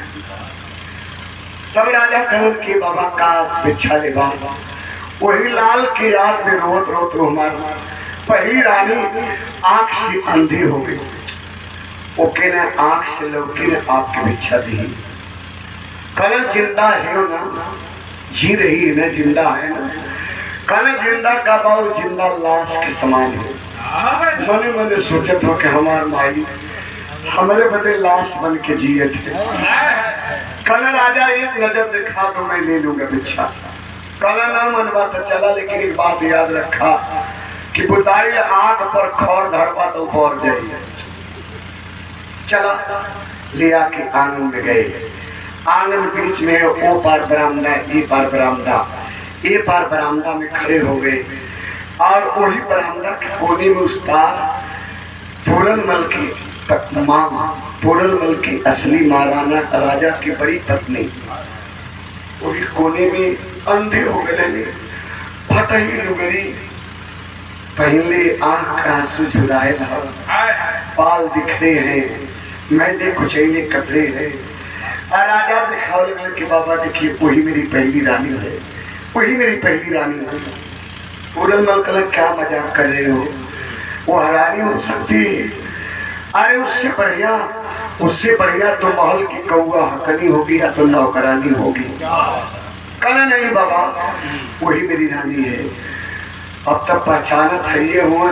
तब राजा कलन के बाबा का भिक्षा ले बाबा, वही लाल की याद में रोत रोत रो हमार पहली रानी आंख से अंधी हो गई। ओके ने आंख से लौकी ने आपकी भिक्षा दी। कल जिंदा है ना, जी रही है ना, जिंदा है ना। कल जिंदा का बाउल जिंदा लाश के समान है। मने मने सोचत हो कि हमार माई हमारे बदे लाश बन के जिए थे। कल राजा एक नजर दिखा तो मैं ले लूंगा भिक्षा। कल ना मनवा तो चला, लेकिन एक बात याद रखा कि बुताई आंख पर खौर धरवा तो बोर जाए। चला ले आके आंगन में गए। आंगन बीच में ओ पार बरामदा, ए पार बरामदा। ए पार बरामदा में खड़े हो गए और वही बरामदा के कोने में उस पार पूरनमल की माँ, पूरनमल की असली महाराना राजा की बड़ी पत्नी वही कोने में अंधे हो गए। फटही लुगरी पहले आँख का आंसू झुराए ला, बाल बिखरे हैं, मैंने कुचैले कपड़े हैं। और राजा दिखाओ लगे कि बाबा देखिए वही मेरी पहली रानी है, वही मेरी पहली रानी है। पूरनमल कल क्या मजाक कर रहे हो, वो रानी हो सकती है? अरे उससे बढ़िया तो महल की कौआ हकनी होगी या तो नौकरानी होगी। कल नहीं बाबा, वही मेरी रानी है। अब तक पहचानत है ये हुआ,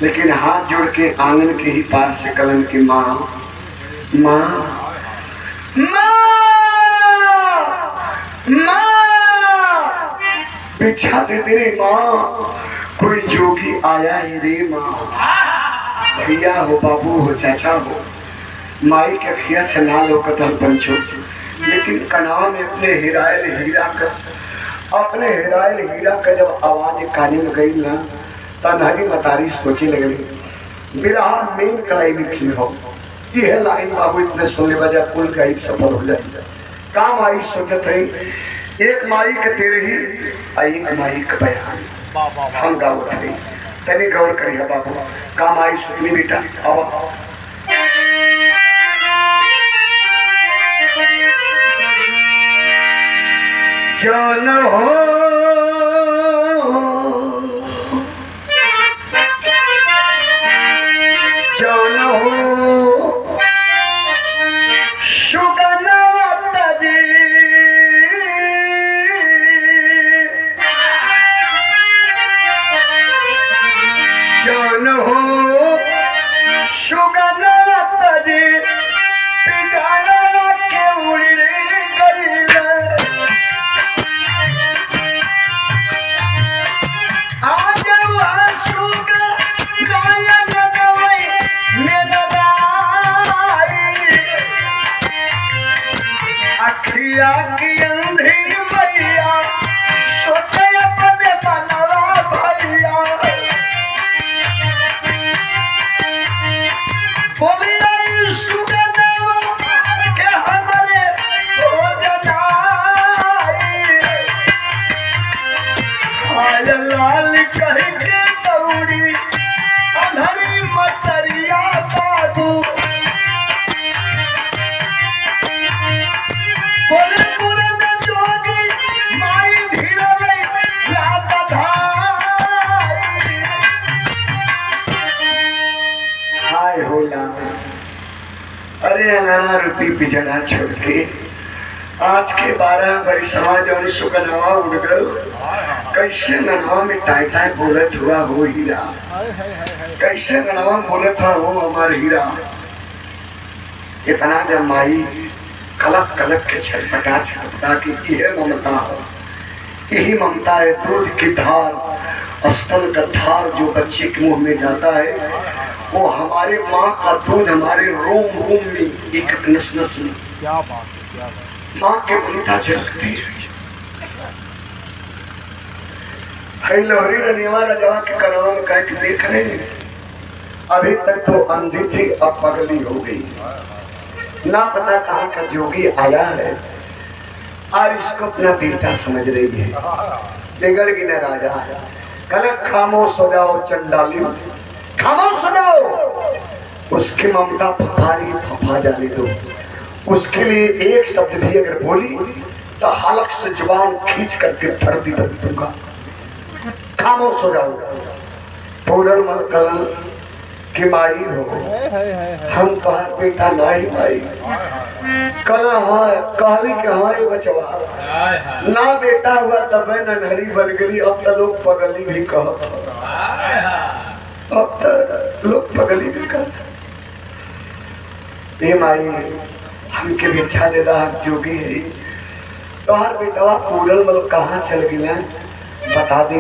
लेकिन हाथ जोड़ के आंगन के ही पार से कलन की माँ माँ माँ माँ बिछा दे तेरे माँ, कोई जोगी आया है रे माँ। भैया हो, बाबू हो, चाचा हो, माई के अखिया से ना लो कतल पंचो, लेकिन कनाव में अपने हिरायल हीरा का जब आवाज काने में गई ना, तनहरी मतारी सोचे लगली बिरहा मेन क्लाइमेक्स में हो। यह लाइन बाबू इतने सुनने बजा कुल का ही सफल हो जाए। काम आई सोचत है एक माई के तेरे ही एक माई का बयान हम गावत है, तनी गौर करिए बाबू। काम आई सुतनी बेटा अब जान हो जान हो सुगनवत जी जान हो सुगनवत जी पिजाड़ा के उड़ी गई अखिया की अंधी मैया सोचे अपने बनवा भैया बोलिए सुगनवा के हमारे हो जनाई हाय लाल कह के दौड़ी अंधरी मतरिया बाबू बोले पूरे में जोगी माई धीरे ला बधाई। हाय होला अरे अंगना रूपी पिजड़ा छोड़ के आज के 12 बरिसवा जौन सुगनवा उड़ गल, कैसे गनवा में टाई टाई बोलत हुआ हो हीरा, कैसे गनवा बोलत हुआ हो हमार हीरा। इतना जब माई कलप कलप के छटपटा की यह ममता हो, यही ममता है दूध की धार, स्तन का धार जो बच्चे के मुंह में जाता है, वो हमारे माँ का दूध हमारे रोम रोम में एक नस नस में क्या बात है, माँ के ममता झलकती है। लोहरी रनिवा रजवा के कनवा में कह के देख रहे हैं, अभी तक तो अंधी थी अब पगली हो गई, ना पता कहाँ का जोगी आया है और इसको अपना बेटा समझ रही है। बिगड़ गई ना राजा, कल खामोश हो जाओ चंडाली, खामोश हो जाओ। उसकी ममता फफारी फफा जाने दो, उसके लिए एक शब्द भी अगर बोली तो हलक से जुबान खींच करके धरती पर दूंगा। खामोश हो जाओ। पूरनमल कलन की माई हो, हम तोहार बेटा नहीं माई। कल हाँ कहली के हाँ ये बचवा ना बेटा हुआ तब ननहरी बन गई। अब तो लोग पगली भी कहत, अब तो लोग पगली भी कहते। ये माई हमके भी अच्छा दे दा, जोगी है तोहार बेटवा पूरनमल कहाँ चल गया बता दी।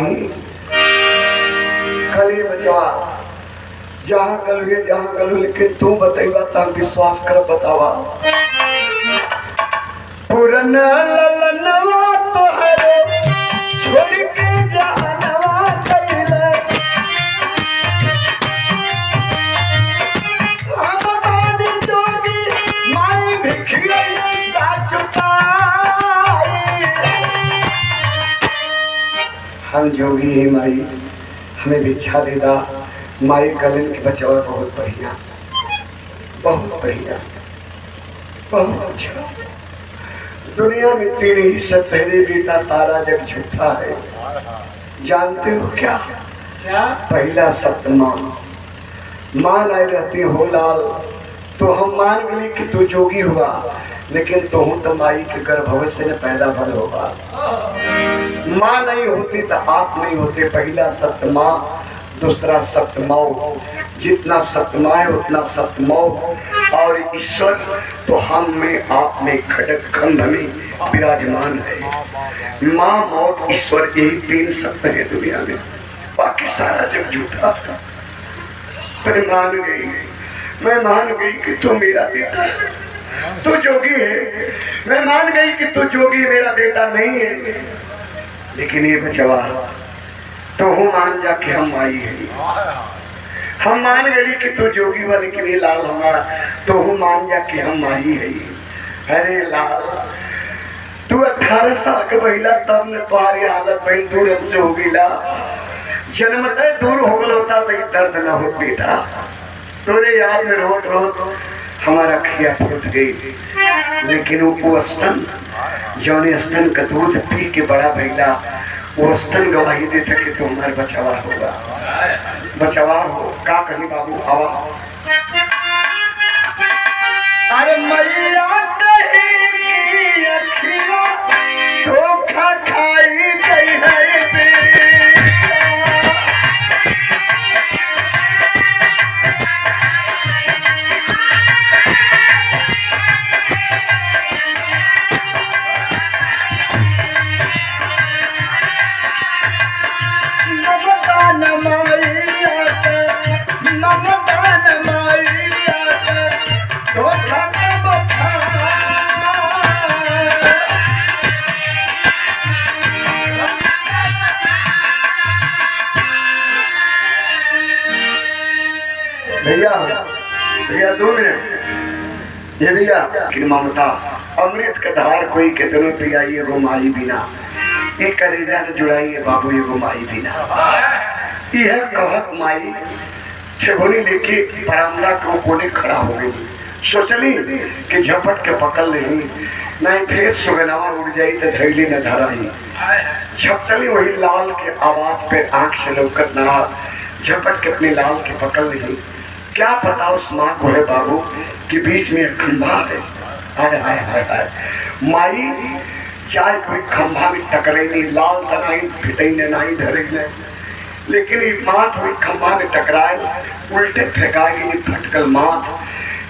कल ये बचवा जहाँ गलू लेकिन तू बतेगा तो हम विश्वास कर बतावा। पूरन ललनवा तोहरे छोड़ के जहनवा चले, हम बानी जोगी माई भिखिया चुकाई। हम जोगी है माई, हमें भिक्षा दे दा। माई कलन के बचवा बहुत बढ़िया, बहुत बढ़िया, बहुत अच्छा। दुनिया में तेरे ही सब तेरे बेटा, सारा जग झूठा है। जानते हो क्या? पहला शब्द माँ। माँ नहीं रहती हो लाल तो हम मान गए कि तू जोगी हुआ, लेकिन तू तो माई के गर्भ से न पैदा भल होगा। माँ नहीं होती तो आप नहीं होते। पहला सत्य माँ, दूसरा सत्य मौ। जितना सत्य माँ है उतना सत्य मौ। और ईश्वर तो हम में आप में खड़क खंड में विराजमान है। माँ मौत ईश्वर, यही तीन सत्य है दुनिया में, बाकी सारा जग झूठा था। पर मान गई, मैं मान गई कि तू मेरा बेटा है, तू जोगी है। मैं मान गई कि तू जोगी मेरा बेटा नहीं है, लेकिन ये बचवा तो हूँ मान जा कि हम आई है। हम मान गई कि तू जोगी हुआ, लेकिन ये लाल हमारा तो हूँ मान जा कि हम आई है। अरे लाल, तू 18 साल का महिला तब न तुम्हारी हालत भाई दूर हमसे हो गई ला। जन्मते दूर हो गल होता तो दर्द न हो बेटा। तोरे याद में रोत रोत हमारा खिया फूट गई, लेकिन वो स्तन जौने स्तन का दूध पी के बड़ा भैला, वो स्तन गवाही देता कि तू हमारे बचावा होगा, बचावा हो। का कहीं बाबू हवा। अरे मैया कहीं की अखियां धोखा खाई गई है। भैया भैया 2 मिनट। ये भैया कि ममता अमृत का धार कोई कितने पियाइए वो माई बिना, ये कलेजा ने जुड़ाइए बाबू ये वो माई बिना। यह कहत माई छेगोनी लेके बरामदा को कोने खड़ा हो गई। सोचली कि झपट के पकड़ नहीं, नहीं फिर सुगनावा उड़ जाई तो धैली न धराई। झपटली वही लाल के आवाज पे आंख से लौकत ना, झपट के अपने लाल के पकड़ नहीं। क्या पता उस माँ को है बाबू कि बीच में खंभा है। हाय हाय हाय हाय, माई चाहे कोई खंभा में टकरे नहीं, लाल तनाई फिटे ने नहीं धरे ने, लेकिन ये माथ हुई खंभा में टकराए, उल्टे फेंकाएगी नहीं फटकल माथ।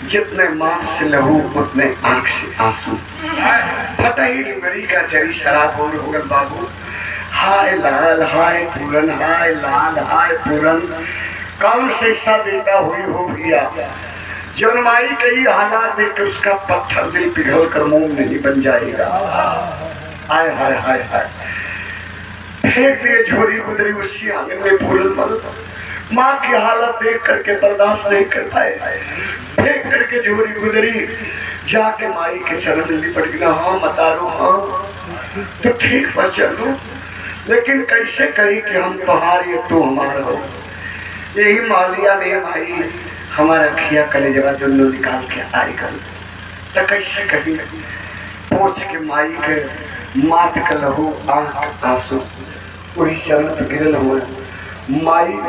जितने माथ से लहू उतने आंख से आंसू। पता ही लुगरी का चरी शराब हो गल बाबू। हाय लाल हाय पूरन, हाय लाल हाय पूरन। कौन से ऐसा बेटा हुई हो भैया जौन माई कई हालात देख के उसका पत्थर दिल पिघल कर मोम नहीं बन जाएगा। हाय हाय हाय हाय, फेंक दिए झोरी गुदरी उसी आंगन में पूरन मल। माँ की हालत देख करके बर्दाश्त नहीं कर पाए, फेंक करके झोरी गुदरी जाके माई के चरण में लिपट गया। हाँ मतारो, हाँ तो ठीक पर चलो, लेकिन कैसे कही कि हम तुम्हारी तू हमारा हो। यही मालिया में माई हमारा खिया कलेजवा दोनों निकाल के आई गल, तो कैसे कही पोछ के माई के माथ का लहू आंख आंसू वही चरण पे गिरल हुए। माई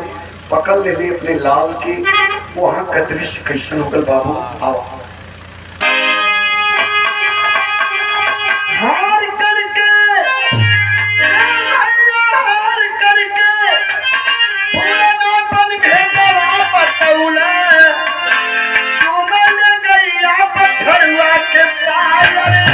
पकड़ ले ली अपने लाल की, वहां का दृश्य कैसन होकर बाबू आओ। हार करके हार करके पुराना बन भेजवा पटौला, चुमल गैया बछड़ुआ के पायल।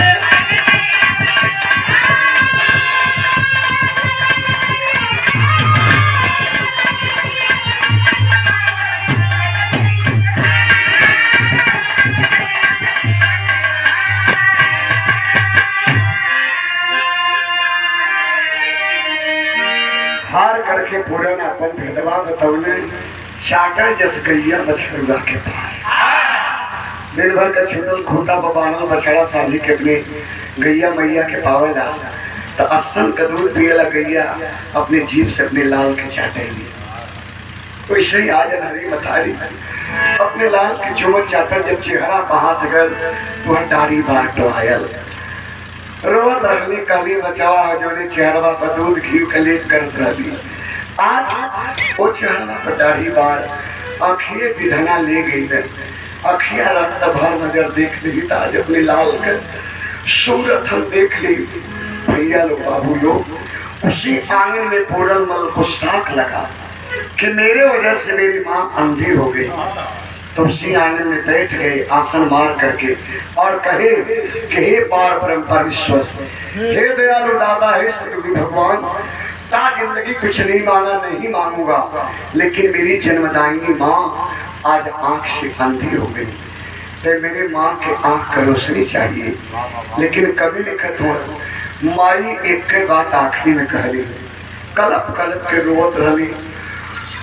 हार करके पूरन अपन भेदवा बतौले, चाटा जस गैया बछड़ुआ के पार। दिन भर का छूटल खूटा बबानल बछड़ा साझी के अपने गैया मैया के पावेला, तो असन का दूध पिए लगैया अपने जीभ से अपने लाल के चाटेली। वैसे ही आज हरी मथारी अपने लाल के चुमन चाटा, जब चेहरा पहात गल तो दाढ़ी बार टोहायल रोत रहली कहली बचावा जोने चेहरा पर दूध घी के लेप करत रहली। आज वो चेहरा पर दाढ़ी बार आँखिए विधना ले गई है, अखिया रात भर नजर देख ली। आज अपने लाल के सूरत हम देख ली। भैया लोग बाबू लोग उसी आंगन में पूरन मल को साक लगा कि मेरे वजह से मेरी माँ अंधी हो गई। तो उसी आंगन में बैठ गए आसन मार करके और कहे कि हे पार ब्रह्म परमेश्वर, हे दयालु दाता, हे सतगुरु भगवान, ता जिंदगी कुछ नहीं मांगा, नहीं मांगूंगा, लेकिन मेरी जन्मदायिनी माँ आज आंख से अंधी हो गई। तो मेरे माँ के आंख का रोशनी चाहिए। लेकिन कभी लिखत हो माई एक के बात आखिरी में कहली, कलप कलप के रोत रही,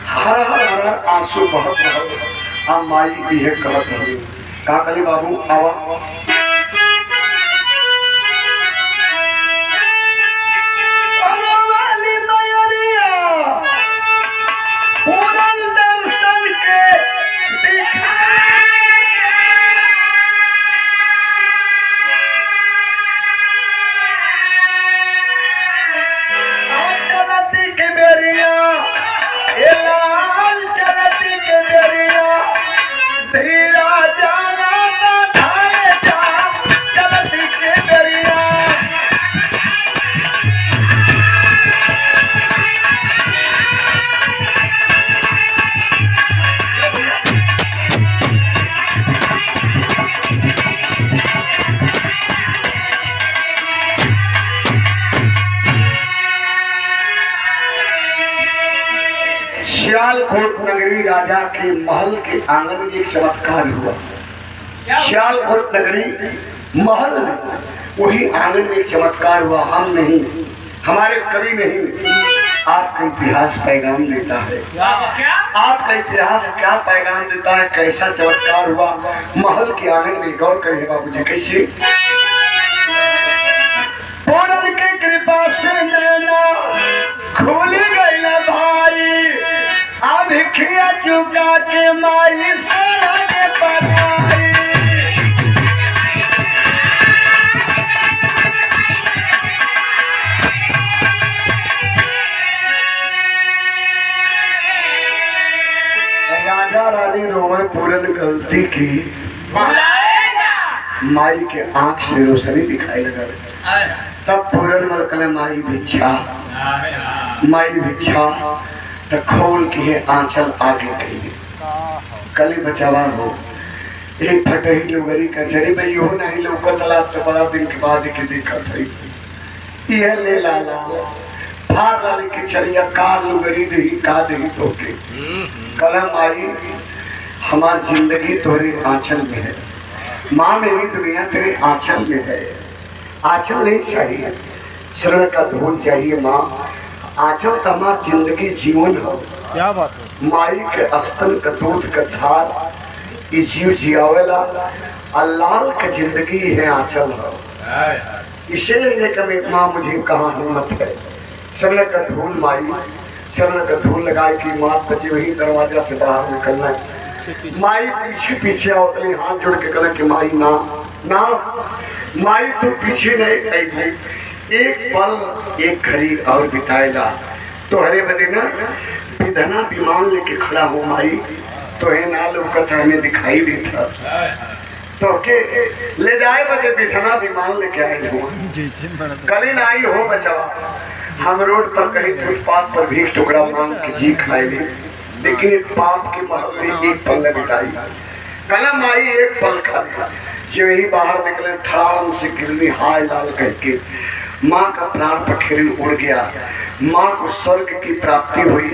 हर हर हर हर आंसू बहत रहा। आ माई ये कहत रही, का कली बाबू आवा सियालकोट नगरी राजा के महल के आंगन में एक चमत्कार हुआ। सियालकोट नगरी महल में वही आंगन में एक चमत्कार हुआ। हम नहीं, हमारे कवि नहीं, आपका इतिहास पैगाम देता है। आपका इतिहास क्या पैगाम देता है, कैसा चमत्कार हुआ महल के आंगन में, गौर करिए बाबूजी। कैसे पूरन की कृपा से नैना खुल गई ना भाई, अब खिया चुका के माई सोना के पढ़ाई। राजा रानी रोवे पूरन गलती की, माई के आंख से रोशनी दिखाई लगा। तब पूरन मलकल माई भिक्षा, माई भिक्षा तो खोल के आंचल आगे कही कली बचावा हो। एक फटही लुगरी का चरी भाई हो नहीं लौकत ला, तो बड़ा दिन के बाद के दिक्कत है। यह ले लाला फाड़ लाले के चरिया का लुगरी दही का दही तो के कलम आई, हमारी जिंदगी तुम्हारे आंचल में है माँ, मेरी दुनिया तेरे आंचल में है। आंचल नहीं चाहिए, शरण का धूल चाहिए माँ। आंचल तो हमारी जिंदगी जीवन हो। क्या बात है। माई के अस्तन का दूध का धार ये जीव जियावेला, अल्लाह का जिंदगी है आंचल हो। इसीलिए कभी माँ मुझे कहाँ हिम्मत है, शरण का धूल माई, शरण का धूल लगाए कि माँ बची वही दरवाजा से बाहर निकलना है। माई पीछे पीछे आवतली हाथ जोड़ के कहना कि माई ना ना, माई तो पीछे नहीं आई, एक पल एक घड़ी और बिताएगा तो हरे बदे ना विधना विमान लेके खड़ा हो माई, तो है ना लौकत हमें दिखाई देता, तो के ले जाए बदे विधना विमान लेके आए हो। कली ना आई हो बचवा, हम रोड पर कहीं फुटपाथ पर भी टुकड़ा मांग के जी खाए, लेकिन एक पाप के महल में एक पल न बिताई। कलम आई एक पल खा, जो ही बाहर निकले थाम से गिरनी हाय लाल कह के माँ का प्राण पखेरु उड़ गया। माँ को स्वर्ग की प्राप्ति हुई।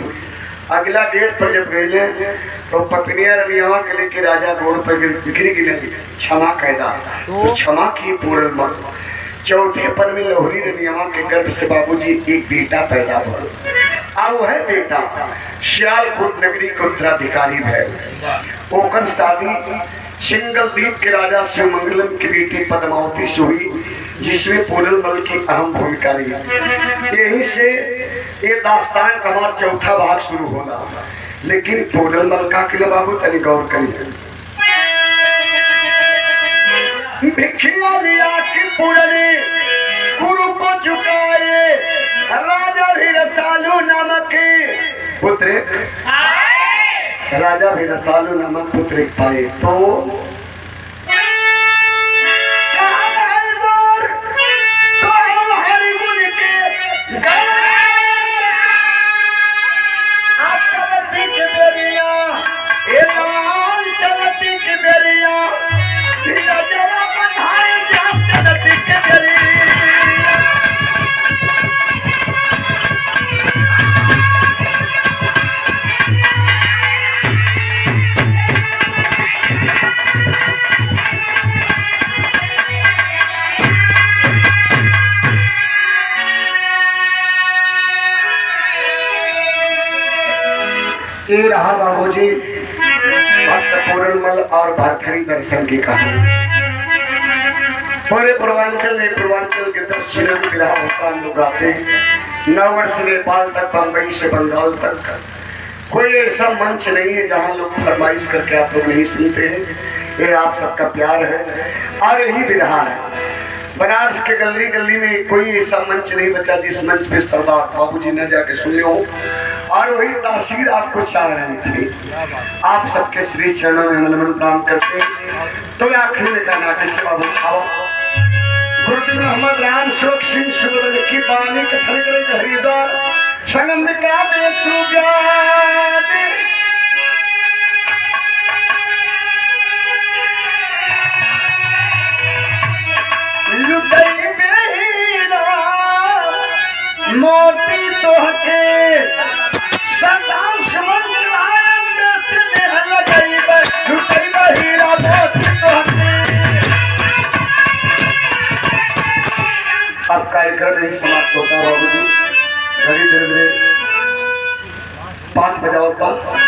अगला गेट पर जब गए तो पत्नियां रनियावा के लेके राजा घोड़ पर बिखरी गिले, क्षमा कैदा तो क्षमा की पूर्ण मत। चौथे पर में लोहरी रनियावा के गर्भ से बाबूजी एक बेटा पैदा हुआ, और वह बेटा सियालकोट नगरी के उत्तराधिकारी भैल। ओकर शादी सिंगल द्वीप के राजा शिवमंगलम की बेटी पद्मावती से हुई। जिसमें पूरनमल की अहम भूमिका रही। यहीं से ये दास्तान का हमारा चौथा भाग शुरू होना। लेकिन पूरनमल का किला बाबू तनी गौर करिए। भिखिया लिया कि पूरने गुरु को झुकाए, राजा भी रसालू नामक पुत्र, राजा भी रसालू नामक पुत्र पाए। तो ये रहा बाबूजी भक्त पूरनमल और भरथरी दर्शन की कहानी। पूरे पूर्वांचल के 10 जिलों में विवाह होता हम लोग आते हैं। 9 वर्ष नेपाल तक, बम्बई से बंगाल तक कोई ऐसा मंच नहीं है जहाँ लोग फरमाइश करके आप लोग नहीं सुनते हैं। ये आप सबका प्यार है और यही विरहा है। बनारस के गली गली में कोई ऐसा मंच नहीं बचा जिस मंच पे सरदार बाबूजी न जाके सुने हो। और वही तासीर आपको चाह रहे थे। आप सबके श्री चरणों में नमन प्रणाम करते। तो आखिर में कहना किसी बाबू आओ गुरुदेव मोहम्मद राम शोक सिंह सुबरन की बानी कथन करे हरिद्वार संगम में क्या बेचू लुटई बेहीरा मोती तोहके सदा समझ लुटई बेहीरा मोती तोहके। अब कार्यक्रम नहीं समाप्त होता बाबूजी। घड़ी धीरे धीरे 5 बजा होता।